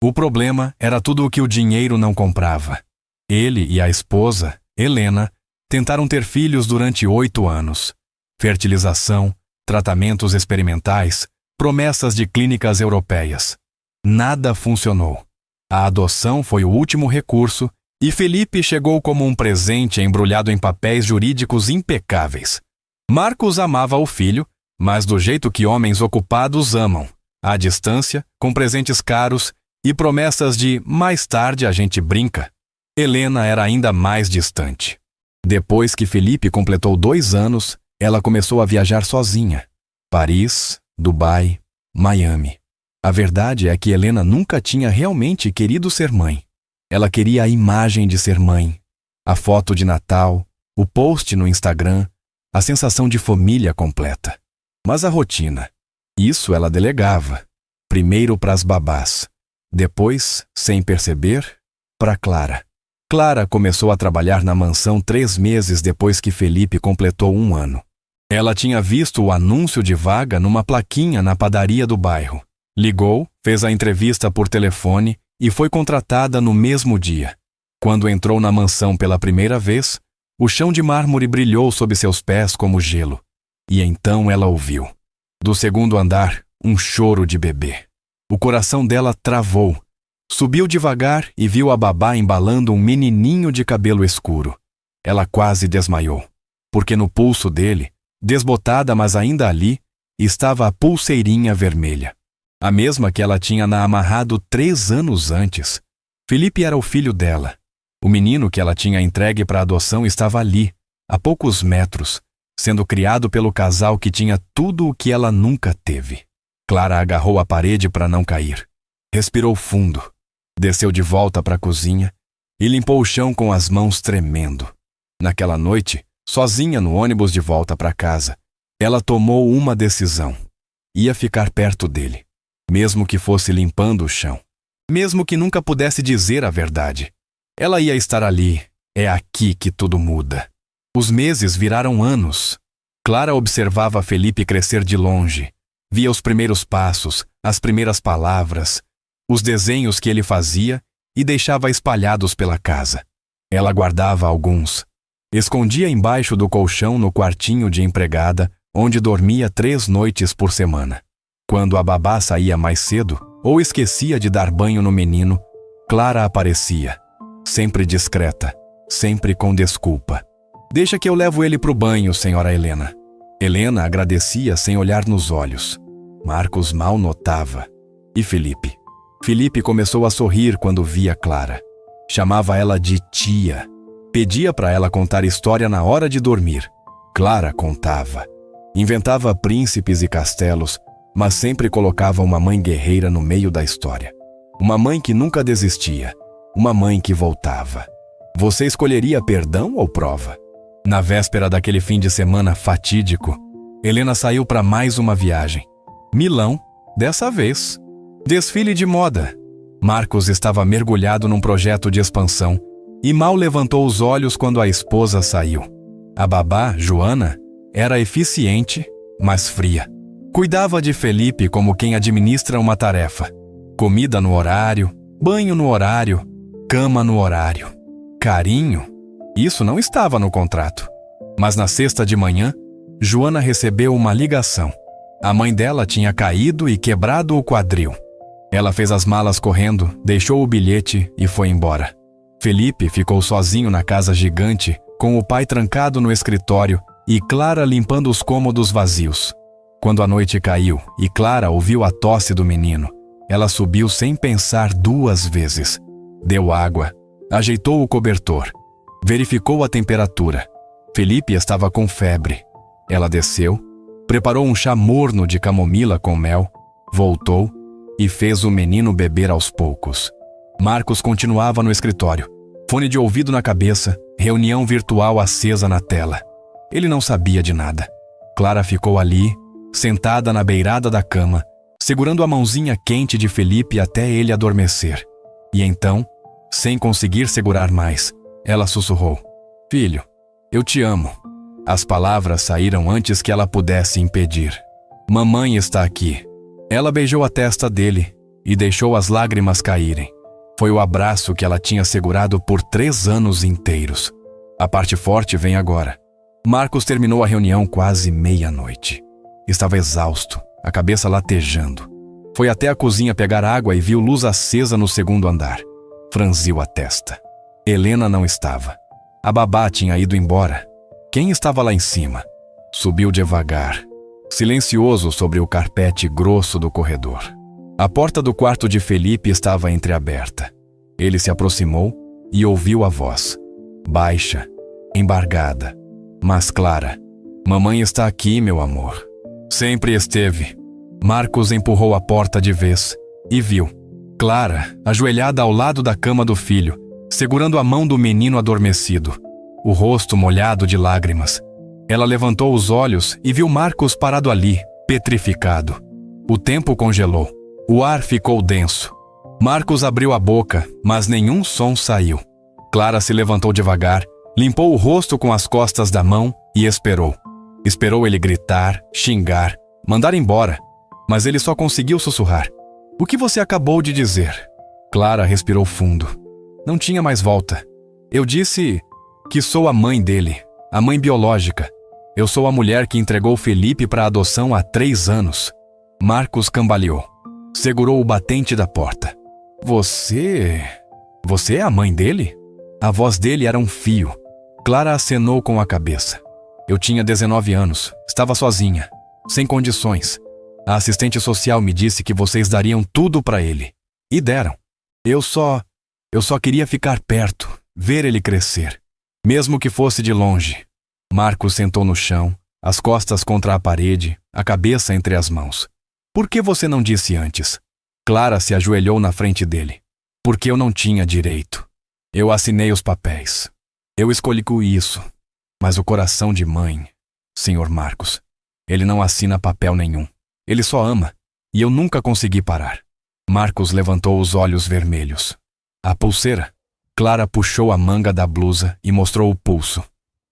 A: O problema era tudo o que o dinheiro não comprava. Ele e a esposa, Helena, tentaram ter filhos durante 8 anos. Fertilização, tratamentos experimentais, promessas de clínicas europeias. Nada funcionou. A adoção foi o último recurso e Felipe chegou como um presente embrulhado em papéis jurídicos impecáveis. Marcos amava o filho, mas do jeito que homens ocupados amam, à distância, com presentes caros e promessas de mais tarde a gente brinca. Helena era ainda mais distante. Depois que Felipe completou 2 anos, ela começou a viajar sozinha. Paris, Dubai, Miami. A verdade é que Helena nunca tinha realmente querido ser mãe. Ela queria a imagem de ser mãe, a foto de Natal, o post no Instagram, a sensação de família completa. Mas a rotina, isso ela delegava. Primeiro para as babás, depois, sem perceber, para Clara. Clara começou a trabalhar na mansão 3 meses depois que Felipe completou 1 ano. Ela tinha visto o anúncio de vaga numa plaquinha na padaria do bairro. Ligou, fez a entrevista por telefone e foi contratada no mesmo dia. Quando entrou na mansão pela primeira vez, o chão de mármore brilhou sob seus pés como gelo. E então ela ouviu, do 2º andar, um choro de bebê. O coração dela travou. Subiu devagar e viu a babá embalando um menininho de cabelo escuro. Ela quase desmaiou, porque no pulso dele, desbotada mas ainda ali, estava a pulseirinha vermelha, a mesma que ela tinha amarrado 3 anos antes. Felipe era o filho dela. O menino que ela tinha entregue para adoção estava ali, a poucos metros, sendo criado pelo casal que tinha tudo o que ela nunca teve. Clara agarrou a parede para não cair. Respirou fundo, desceu de volta para a cozinha e limpou o chão com as mãos tremendo. Naquela noite, sozinha no ônibus de volta para casa, ela tomou uma decisão. Ia ficar perto dele, mesmo que fosse limpando o chão. Mesmo que nunca pudesse dizer a verdade. Ela ia estar ali. É aqui que tudo muda. Os meses viraram anos. Clara observava Felipe crescer de longe. Via os primeiros passos, as primeiras palavras, os desenhos que ele fazia e deixava espalhados pela casa. Ela guardava alguns. Escondia embaixo do colchão no quartinho de empregada, onde dormia 3 noites por semana. Quando a babá saía mais cedo ou esquecia de dar banho no menino, Clara aparecia, sempre discreta, sempre com desculpa. Deixa que eu levo ele pro banho, senhora Helena. Helena agradecia sem olhar nos olhos. Marcos mal notava. E Felipe? Felipe começou a sorrir quando via Clara. Chamava ela de tia. Pedia para ela contar história na hora de dormir. Clara contava. Inventava príncipes e castelos, mas sempre colocava uma mãe guerreira no meio da história. Uma mãe que nunca desistia. Uma mãe que voltava. Você escolheria perdão ou prova? Na véspera daquele fim de semana fatídico, Helena saiu para mais uma viagem. Milão, dessa vez. Desfile de moda. Marcos estava mergulhado num projeto de expansão e mal levantou os olhos quando a esposa saiu. A babá, Joana, era eficiente, mas fria. Cuidava de Felipe como quem administra uma tarefa. Comida no horário, banho no horário, cama no horário. Carinho? Isso não estava no contrato. Mas na sexta de manhã, Joana recebeu uma ligação. A mãe dela tinha caído e quebrado o quadril. Ela fez as malas correndo, deixou o bilhete e foi embora. Felipe ficou sozinho na casa gigante, com o pai trancado no escritório e Clara limpando os cômodos vazios. Quando a noite caiu e Clara ouviu a tosse do menino, ela subiu sem pensar 2 vezes. Deu água, ajeitou o cobertor, verificou a temperatura. Felipe estava com febre. Ela desceu, preparou um chá morno de camomila com mel, voltou e fez o menino beber aos poucos. Marcos continuava no escritório, fone de ouvido na cabeça, reunião virtual acesa na tela. Ele não sabia de nada. Clara ficou ali, sentada na beirada da cama, segurando a mãozinha quente de Felipe até ele adormecer. E então, sem conseguir segurar mais, ela sussurrou: "Filho, eu te amo." As palavras saíram antes que ela pudesse impedir. "Mamãe está aqui." Ela beijou a testa dele e deixou as lágrimas caírem. Foi o abraço que ela tinha segurado por 3 anos inteiros. A parte forte vem agora. Marcos terminou a reunião quase meia-noite. Estava exausto, a cabeça latejando. Foi até a cozinha pegar água e viu luz acesa no 2º andar. Franziu a testa. Helena não estava. A babá tinha ido embora. Quem estava lá em cima? Subiu devagar, silencioso sobre o carpete grosso do corredor. A porta do quarto de Felipe estava entreaberta. Ele se aproximou e ouviu a voz. Baixa, embargada, mas clara. "Mamãe está aqui, meu amor." Sempre esteve. Marcos empurrou a porta de vez e viu Clara ajoelhada ao lado da cama do filho, segurando a mão do menino adormecido, o rosto molhado de lágrimas. Ela levantou os olhos e viu Marcos parado ali, petrificado. O tempo congelou. O ar ficou denso. Marcos abriu a boca, mas nenhum som saiu. Clara se levantou devagar, limpou o rosto com as costas da mão e esperou. Esperou ele gritar, xingar, mandar embora, mas ele só conseguiu sussurrar: "O que você acabou de dizer?" Clara respirou fundo. Não tinha mais volta. "Eu disse que sou a mãe dele, a mãe biológica. Eu sou a mulher que entregou Felipe para adoção há 3 anos. Marcos cambaleou. Segurou o batente da porta. Você é a mãe dele?" A voz dele era um fio. Clara acenou com a cabeça. "Eu tinha 19 anos, estava sozinha. Sem condições. A assistente social me disse que vocês dariam tudo para ele. E deram. Eu só queria ficar perto, ver ele crescer. Mesmo que fosse de longe. Marcos sentou no chão, as costas contra a parede, a cabeça entre as mãos. Por que você não disse antes? Clara se ajoelhou na frente dele. Porque eu não tinha direito. Eu assinei os papéis. Eu escolhi isso. Mas o coração de mãe, Sr. Marcos, ele não assina papel nenhum. Ele só ama. E eu nunca consegui parar. Marcos levantou os olhos vermelhos. A pulseira? Clara puxou a manga da blusa e mostrou o pulso.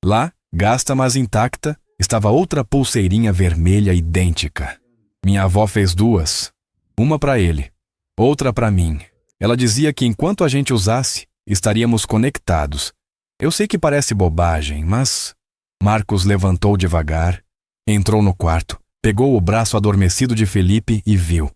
A: Lá, gasta mas intacta, estava outra pulseirinha vermelha idêntica. Minha avó fez duas. Uma para ele, outra para mim. Ela dizia que enquanto a gente usasse, estaríamos conectados. Eu sei que parece bobagem, mas... Marcos levantou devagar, entrou no quarto, pegou o braço adormecido de Felipe e viu.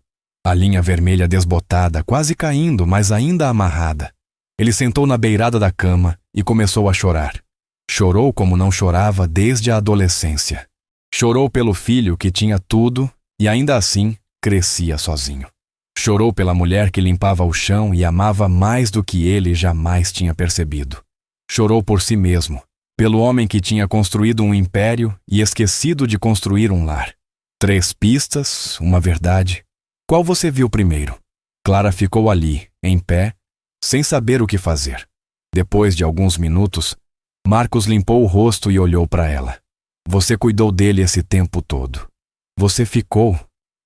A: A linha vermelha desbotada, quase caindo, mas ainda amarrada. Ele sentou na beirada da cama e começou a chorar. Chorou como não chorava desde a adolescência. Chorou pelo filho que tinha tudo e ainda assim crescia sozinho. Chorou pela mulher que limpava o chão e amava mais do que ele jamais tinha percebido. Chorou por si mesmo, pelo homem que tinha construído um império e esquecido de construir um lar. 3 pistas, uma verdade. Qual você viu primeiro? Clara ficou ali, em pé, sem saber o que fazer. Depois de alguns minutos, Marcos limpou o rosto e olhou para ela. Você cuidou dele esse tempo todo. Você ficou,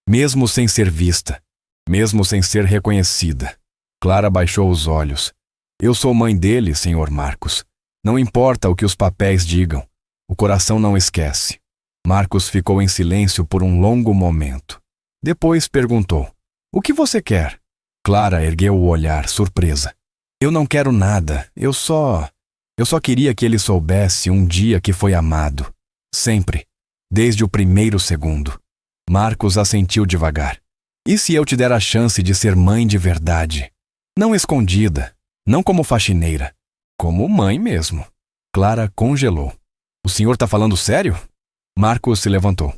A: mesmo sem ser vista, mesmo sem ser reconhecida. Clara baixou os olhos. Eu sou mãe dele, Sr. Marcos. Não importa o que os papéis digam. O coração não esquece. Marcos ficou em silêncio por um longo momento. Depois perguntou: O que você quer? Clara ergueu o olhar, surpresa. Eu não quero nada. Eu só queria que ele soubesse um dia que foi amado. Sempre. Desde o primeiro segundo. Marcos assentiu devagar. E se eu te der a chance de ser mãe de verdade? Não escondida. Não como faxineira. Como mãe mesmo. Clara congelou. O senhor tá falando sério? Marcos se levantou.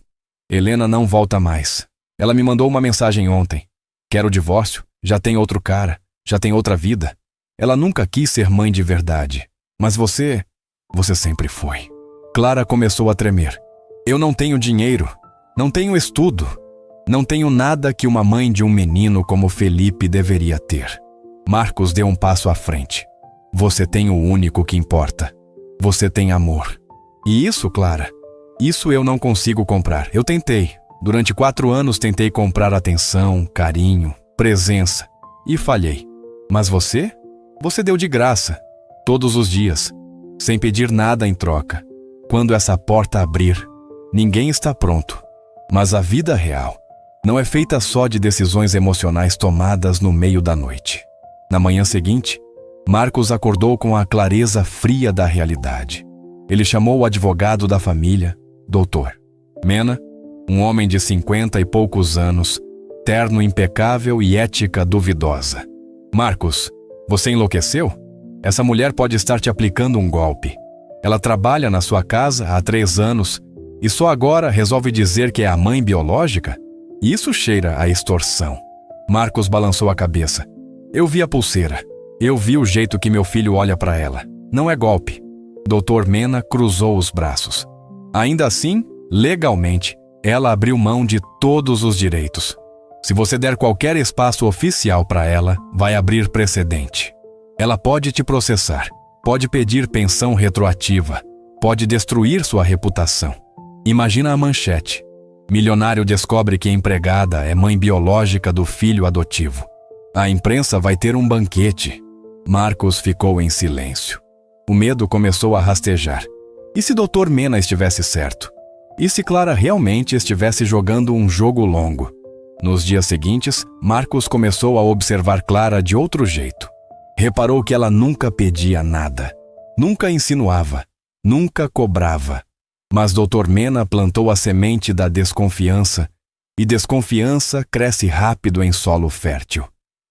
A: Helena não volta mais. Ela me mandou uma mensagem ontem. Quer o divórcio? Já tem outro cara. Já tem outra vida. Ela nunca quis ser mãe de verdade. Mas você sempre foi. Clara começou a tremer. Eu não tenho dinheiro. Não tenho estudo. Não tenho nada que uma mãe de um menino como Felipe deveria ter. Marcos deu um passo à frente. Você tem o único que importa. Você tem amor. E isso, Clara, isso eu não consigo comprar. Eu tentei. Durante 4 anos tentei comprar atenção, carinho, presença. E falhei. Mas você deu de graça. Todos os dias. Sem pedir nada em troca. Quando essa porta abrir, ninguém está pronto. Mas a vida real não é feita só de decisões emocionais tomadas no meio da noite. Na manhã seguinte, Marcos acordou com a clareza fria da realidade. Ele chamou o advogado da família, Dr. Mena, um homem de 50 e poucos anos, terno impecável e ética duvidosa. Marcos, você enlouqueceu? Essa mulher pode estar te aplicando um golpe. Ela trabalha na sua casa há 3 anos e só agora resolve dizer que é a mãe biológica? Isso cheira a extorsão. Marcos balançou a cabeça. Eu vi a pulseira. Eu vi o jeito que meu filho olha para ela. Não é golpe. Dr. Mena cruzou os braços. Ainda assim, legalmente, ela abriu mão de todos os direitos. Se você der qualquer espaço oficial para ela, vai abrir precedente. Ela pode te processar, pode pedir pensão retroativa, pode destruir sua reputação. Imagina a manchete. Milionário descobre que a empregada é mãe biológica do filho adotivo. A imprensa vai ter um banquete. Marcos ficou em silêncio. O medo começou a rastejar. E se Dr. Mena estivesse certo? E se Clara realmente estivesse jogando um jogo longo? Nos dias seguintes, Marcos começou a observar Clara de outro jeito. Reparou que ela nunca pedia nada. Nunca insinuava. Nunca cobrava. Mas Dr. Mena plantou a semente da desconfiança, e desconfiança cresce rápido em solo fértil.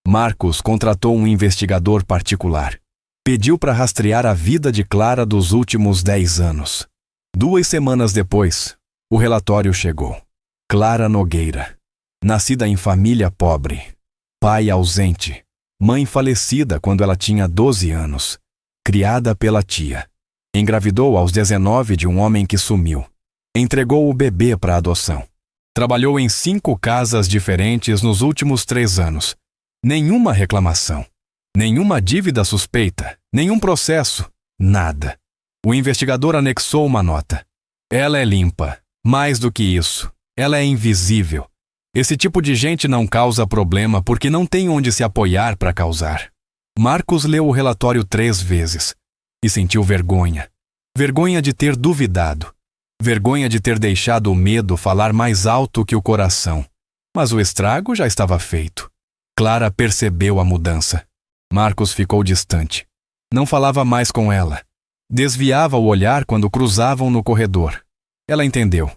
A: Marcos contratou um investigador particular. Pediu para rastrear a vida de Clara dos últimos 10 anos. 2 semanas depois, o relatório chegou. Clara Nogueira. Nascida em família pobre. Pai ausente. Mãe falecida quando ela tinha 12 anos. Criada pela tia. Engravidou aos 19 de um homem que sumiu. Entregou o bebê para adoção. Trabalhou em 5 casas diferentes nos últimos 3 anos. Nenhuma reclamação. Nenhuma dívida suspeita. Nenhum processo. Nada. O investigador anexou uma nota. Ela é limpa. Mais do que isso. Ela é invisível. Esse tipo de gente não causa problema porque não tem onde se apoiar para causar. Marcos leu o relatório 3 vezes e sentiu vergonha. Vergonha de ter duvidado. Vergonha de ter deixado o medo falar mais alto que o coração. Mas o estrago já estava feito. Clara percebeu a mudança. Marcos ficou distante. Não falava mais com ela. Desviava o olhar quando cruzavam no corredor. Ela entendeu.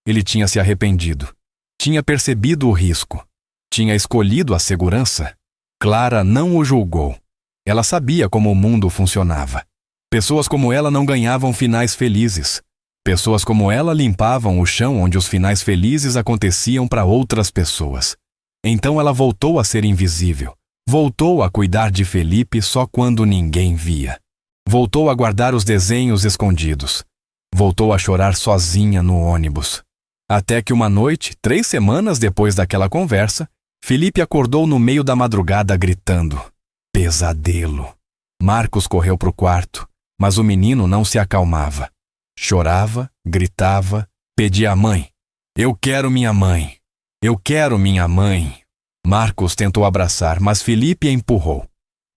A: Ele tinha se arrependido. Tinha percebido o risco. Tinha escolhido a segurança. Clara não o julgou. Ela sabia como o mundo funcionava. Pessoas como ela não ganhavam finais felizes. Pessoas como ela limpavam o chão onde os finais felizes aconteciam para outras pessoas. Então ela voltou a ser invisível. Voltou a cuidar de Felipe só quando ninguém via. Voltou a guardar os desenhos escondidos. Voltou a chorar sozinha no ônibus. Até que uma noite, 3 semanas depois daquela conversa, Felipe acordou no meio da madrugada gritando. Pesadelo. Marcos correu para o quarto, mas o menino não se acalmava. Chorava, gritava, pedia à mãe. Eu quero minha mãe. Eu quero minha mãe. Marcos tentou abraçar, mas Felipe a empurrou.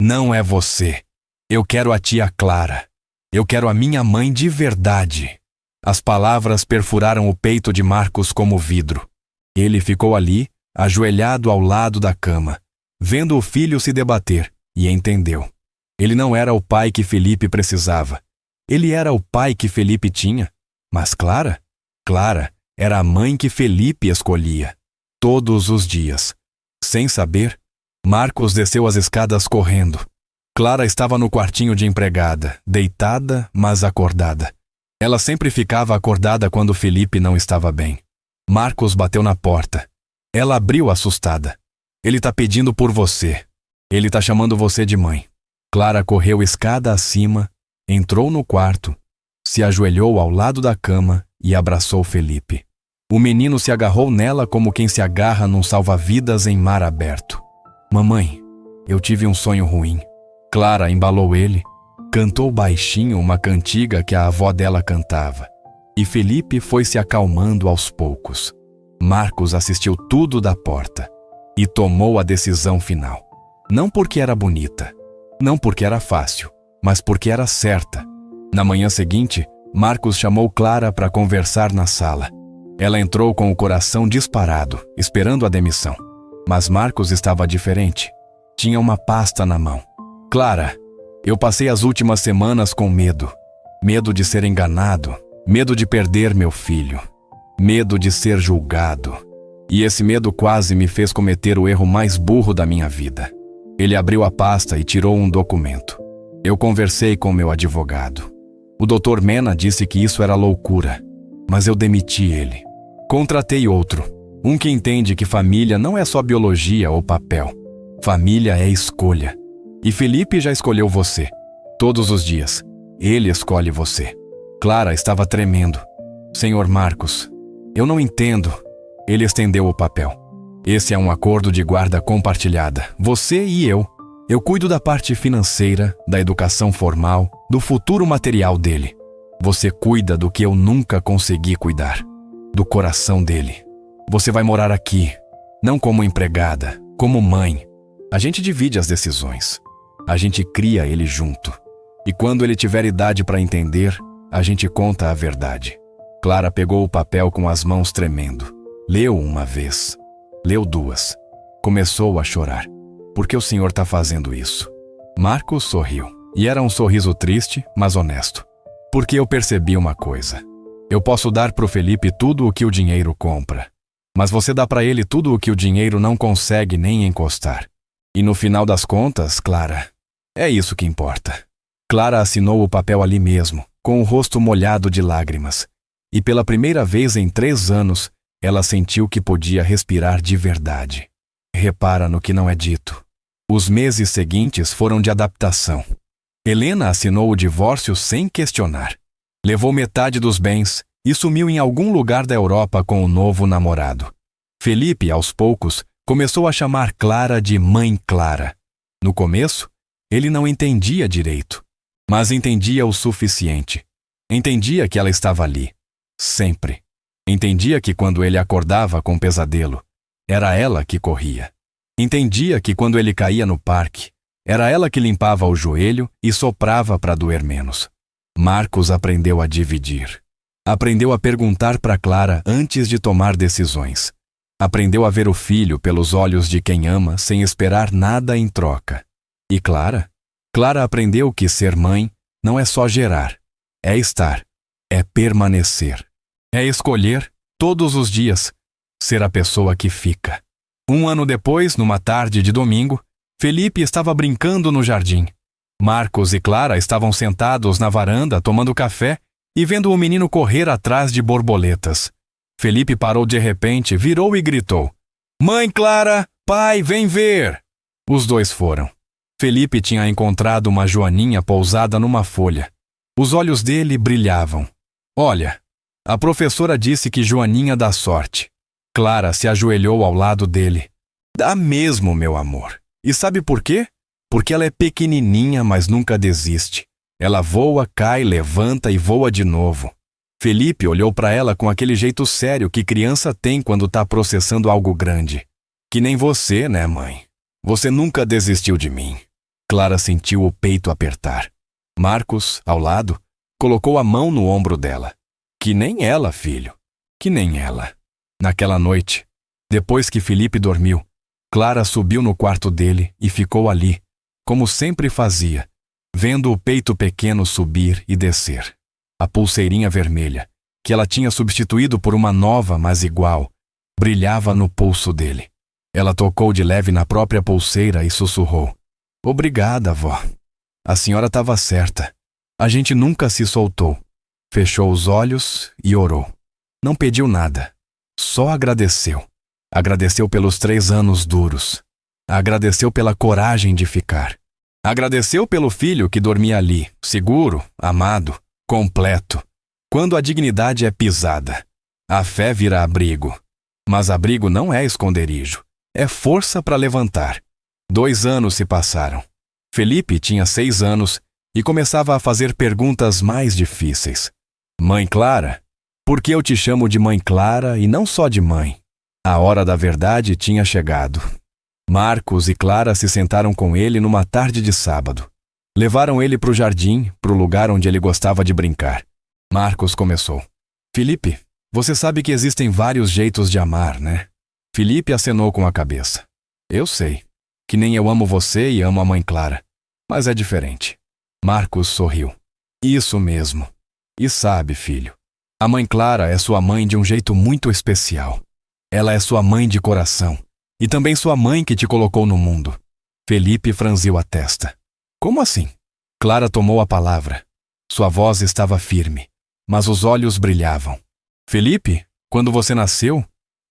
A: Não é você. Eu quero a tia Clara. Eu quero a minha mãe de verdade. As palavras perfuraram o peito de Marcos como vidro. Ele ficou ali, ajoelhado ao lado da cama, vendo o filho se debater, e entendeu. Ele não era o pai que Felipe precisava. Ele era o pai que Felipe tinha. Mas Clara? Clara era a mãe que Felipe escolhia. Todos os dias. Sem saber, Marcos desceu as escadas correndo. Clara estava no quartinho de empregada, deitada, mas acordada. Ela sempre ficava acordada quando Felipe não estava bem. Marcos bateu na porta. Ela abriu assustada. Ele tá pedindo por você. Ele tá chamando você de mãe. Clara correu escada acima, entrou no quarto, se ajoelhou ao lado da cama e abraçou Felipe. O menino se agarrou nela como quem se agarra num salva-vidas em mar aberto. Mamãe, eu tive um sonho ruim. Clara embalou ele, cantou baixinho uma cantiga que a avó dela cantava. E Felipe foi se acalmando aos poucos. Marcos assistiu tudo da porta e tomou a decisão final. Não porque era bonita, não porque era fácil, mas porque era certa. Na manhã seguinte, Marcos chamou Clara para conversar na sala. Ela entrou com o coração disparado, esperando a demissão. Mas Marcos estava diferente. Tinha uma pasta na mão. Clara, eu passei as últimas semanas com medo. Medo de ser enganado. Medo de perder meu filho. Medo de ser julgado. E esse medo quase me fez cometer o erro mais burro da minha vida. Ele abriu a pasta e tirou um documento. Eu conversei com meu advogado. O Dr. Mena disse que isso era loucura, mas eu demiti ele. Contratei outro, um que entende que família não é só biologia ou papel. Família é escolha. E Felipe já escolheu você. Todos os dias, ele escolhe você. Clara estava tremendo. Senhor Marcos, eu não entendo. Ele estendeu o papel. Esse é um acordo de guarda compartilhada. Você e eu. Eu cuido da parte financeira, da educação formal, do futuro material dele. Você cuida do que eu nunca consegui cuidar. Do coração dele. Você vai morar aqui, não como empregada, como mãe. A gente divide as decisões. A gente cria ele junto. E quando ele tiver idade para entender, a gente conta a verdade. Clara pegou o papel com as mãos tremendo. Leu uma vez. Leu 2. Começou a chorar. Por que o senhor está fazendo isso? Marcos sorriu. E era um sorriso triste, mas honesto. Porque eu percebi uma coisa. Eu posso dar pro Felipe tudo o que o dinheiro compra. Mas você dá para ele tudo o que o dinheiro não consegue nem encostar. E no final das contas, Clara, é isso que importa. Clara assinou o papel ali mesmo, com o rosto molhado de lágrimas. E pela primeira vez em 3 anos, ela sentiu que podia respirar de verdade. Repara no que não é dito. Os meses seguintes foram de adaptação. Helena assinou o divórcio sem questionar. Levou metade dos bens e sumiu em algum lugar da Europa com o novo namorado. Felipe, aos poucos, começou a chamar Clara de Mãe Clara. No começo, ele não entendia direito, mas entendia o suficiente. Entendia que ela estava ali, sempre. Entendia que quando ele acordava com pesadelo, era ela que corria. Entendia que quando ele caía no parque, era ela que limpava o joelho e soprava para doer menos. Marcos aprendeu a dividir. Aprendeu a perguntar para Clara antes de tomar decisões. Aprendeu a ver o filho pelos olhos de quem ama sem esperar nada em troca. E Clara? Clara aprendeu que ser mãe não é só gerar, é estar, é permanecer. É escolher, todos os dias, ser a pessoa que fica. 1 ano depois, numa tarde de domingo, Felipe estava brincando no jardim. Marcos e Clara estavam sentados na varanda tomando café e vendo o menino correr atrás de borboletas. Felipe parou de repente, virou e gritou: "Mãe Clara, pai, vem ver!" Os dois foram. Felipe tinha encontrado uma joaninha pousada numa folha. Os olhos dele brilhavam. "Olha, a professora disse que Joaninha dá sorte." Clara se ajoelhou ao lado dele. "Dá mesmo, meu amor. E sabe por quê? Porque ela é pequenininha, mas nunca desiste. Ela voa, cai, levanta e voa de novo." Felipe olhou para ela com aquele jeito sério que criança tem quando está processando algo grande. "Que nem você, né, mãe? Você nunca desistiu de mim." Clara sentiu o peito apertar. Marcos, ao lado, colocou a mão no ombro dela. "Que nem ela, filho. Que nem ela." Naquela noite, depois que Felipe dormiu, Clara subiu no quarto dele e ficou ali, como sempre fazia, vendo o peito pequeno subir e descer. A pulseirinha vermelha, que ela tinha substituído por uma nova, mas igual, brilhava no pulso dele. Ela tocou de leve na própria pulseira e sussurrou: "Obrigada, vó. A senhora estava certa. A gente nunca se soltou." Fechou os olhos e orou. Não pediu nada. Só agradeceu. Agradeceu pelos 3 anos duros. Agradeceu pela coragem de ficar. Agradeceu pelo filho que dormia ali, seguro, amado, completo. Quando a dignidade é pisada, a fé vira abrigo. Mas abrigo não é esconderijo. É força para levantar. 2 anos se passaram. Felipe tinha 6 anos e começava a fazer perguntas mais difíceis. "Mãe Clara? Por que eu te chamo de Mãe Clara e não só de mãe?" A hora da verdade tinha chegado. Marcos e Clara se sentaram com ele numa tarde de sábado. Levaram ele para o jardim, para o lugar onde ele gostava de brincar. Marcos começou: "Felipe, você sabe que existem vários jeitos de amar, né?" Felipe acenou com a cabeça. "Eu sei. Que nem eu amo você e amo a Mãe Clara. Mas é diferente." Marcos sorriu. "Isso mesmo. E sabe, filho, a Mãe Clara é sua mãe de um jeito muito especial. Ela é sua mãe de coração. E também sua mãe que te colocou no mundo." Felipe franziu a testa. "Como assim?" Clara tomou a palavra. Sua voz estava firme, mas os olhos brilhavam. "Felipe, quando você nasceu,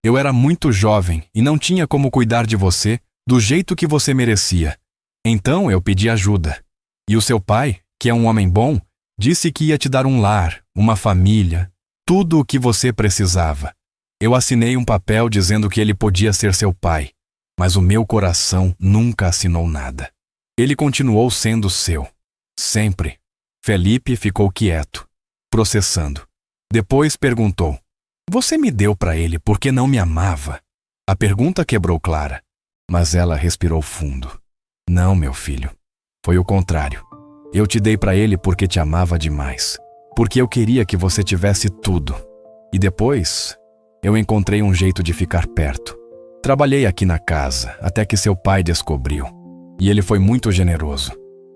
A: eu era muito jovem e não tinha como cuidar de você do jeito que você merecia. Então eu pedi ajuda. E o seu pai, que é um homem bom, disse que ia te dar um lar, uma família, tudo o que você precisava. Eu assinei um papel dizendo que ele podia ser seu pai, mas o meu coração nunca assinou nada. Ele continuou sendo seu. Sempre." Felipe ficou quieto, processando. Depois perguntou: "Você me deu para ele porque não me amava?" A pergunta quebrou Clara, mas ela respirou fundo. "Não, meu filho. Foi o contrário. Eu te dei para ele porque te amava demais. Porque eu queria que você tivesse tudo. E depois, eu encontrei um jeito de ficar perto. Trabalhei aqui na casa, até que seu pai descobriu. E ele foi muito generoso.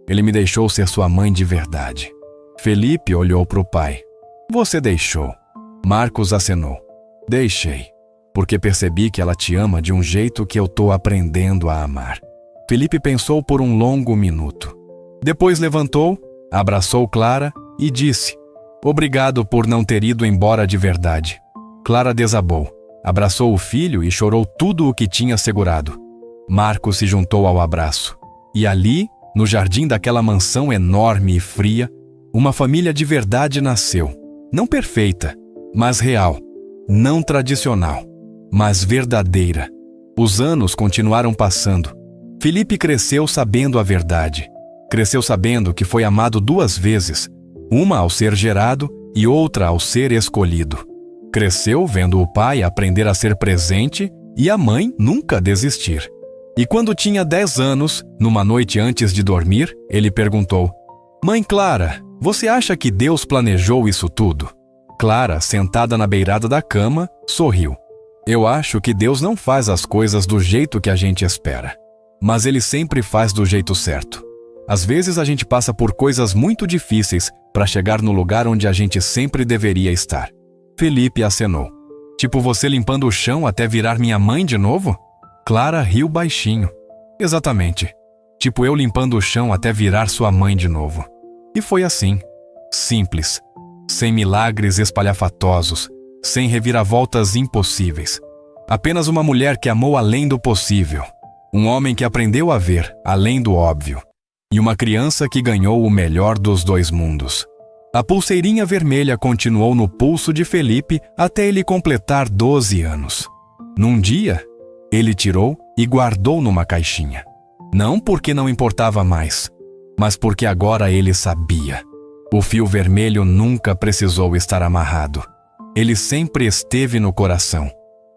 A: Ele me deixou ser sua mãe de verdade." Felipe olhou para o pai. "Você deixou." Marcos acenou. "Deixei, porque percebi que ela te ama de um jeito que eu tô aprendendo a amar." Felipe pensou por um longo minuto. Depois levantou, abraçou Clara e disse: "Obrigado por não ter ido embora de verdade." Clara desabou. Abraçou o filho e chorou tudo o que tinha segurado. Marcos se juntou ao abraço. E ali, no jardim daquela mansão enorme e fria, uma família de verdade nasceu. Não perfeita, mas real. Não tradicional, mas verdadeira. Os anos continuaram passando. Felipe cresceu sabendo a verdade. Cresceu sabendo que foi amado 2 vezes, uma ao ser gerado e outra ao ser escolhido. Cresceu vendo o pai aprender a ser presente e a mãe nunca desistir. E quando tinha 10 anos, numa noite antes de dormir, ele perguntou: "Mãe Clara, você acha que Deus planejou isso tudo?" Clara, sentada na beirada da cama, sorriu. "Eu acho que Deus não faz as coisas do jeito que a gente espera, mas Ele sempre faz do jeito certo. Às vezes a gente passa por coisas muito difíceis para chegar no lugar onde a gente sempre deveria estar." Felipe acenou. "Tipo você limpando o chão até virar minha mãe de novo?" Clara riu baixinho. "Exatamente. Tipo eu limpando o chão até virar sua mãe de novo." E foi assim. Simples. Sem milagres espalhafatosos. Sem reviravoltas impossíveis. Apenas uma mulher que amou além do possível. Um homem que aprendeu a ver além do óbvio. E uma criança que ganhou o melhor dos 2 mundos. A pulseirinha vermelha continuou no pulso de Felipe até ele completar 12 anos. Num dia, ele tirou e guardou numa caixinha. Não porque não importava mais, mas porque agora ele sabia. O fio vermelho nunca precisou estar amarrado. Ele sempre esteve no coração.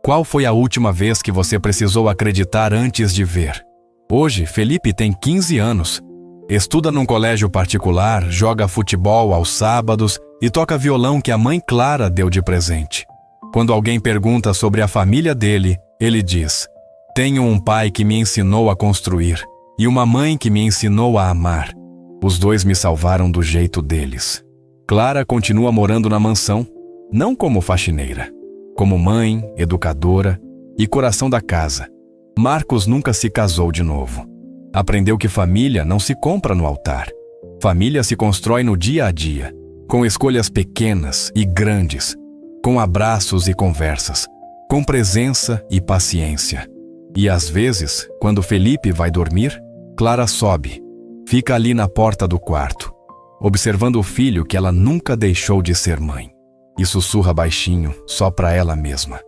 A: Qual foi a última vez que você precisou acreditar antes de ver? Hoje, Felipe tem 15 anos. Estuda num colégio particular, joga futebol aos sábados e toca violão que a mãe Clara deu de presente. Quando alguém pergunta sobre a família dele, ele diz: "Tenho um pai que me ensinou a construir e uma mãe que me ensinou a amar. Os 2 me salvaram do jeito deles." Clara continua morando na mansão, não como faxineira, como mãe, educadora e coração da casa. Marcos nunca se casou de novo. Aprendeu que família não se compra no altar. Família se constrói no dia a dia, com escolhas pequenas e grandes, com abraços e conversas, com presença e paciência. E às vezes, quando Felipe vai dormir, Clara sobe, fica ali na porta do quarto, observando o filho que ela nunca deixou de ser mãe. E sussurra baixinho, só para ela mesma: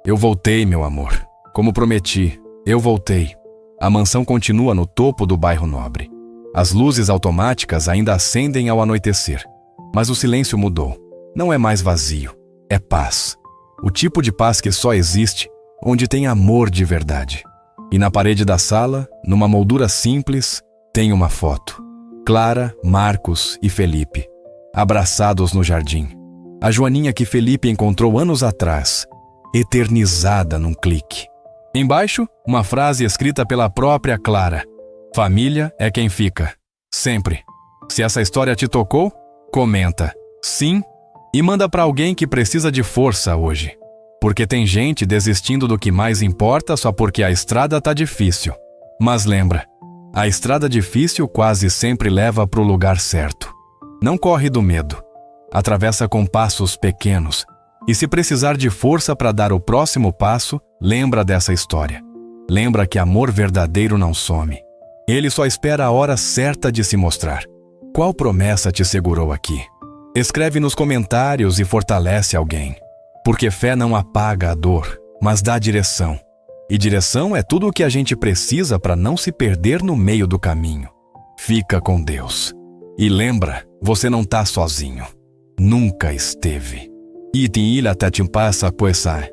A: "Eu voltei, meu amor. Como prometi, eu voltei." A mansão continua no topo do bairro nobre. As luzes automáticas ainda acendem ao anoitecer. Mas o silêncio mudou. Não é mais vazio, é paz. O tipo de paz que só existe onde tem amor de verdade. E na parede da sala, numa moldura simples, tem uma foto. Clara, Marcos e Felipe, abraçados no jardim. A Joaninha que Felipe encontrou anos atrás, eternizada num clique. Embaixo, uma frase escrita pela própria Clara: "Família é quem fica, sempre." Se essa história te tocou, comenta "sim" e manda para alguém que precisa de força hoje. Porque tem gente desistindo do que mais importa só porque a estrada tá difícil. Mas lembra, a estrada difícil quase sempre leva para o lugar certo. Não corre do medo. Atravessa com passos pequenos. E se precisar de força para dar o próximo passo, lembra dessa história. Lembra que amor verdadeiro não some. Ele só espera a hora certa de se mostrar. Qual promessa te segurou aqui? Escreve nos comentários e fortalece alguém. Porque fé não apaga a dor, mas dá direção. E direção é tudo o que a gente precisa para não se perder no meio do caminho. Fica com Deus. E lembra, você não tá sozinho. Nunca esteve. Itin ila tachimpasa poesai.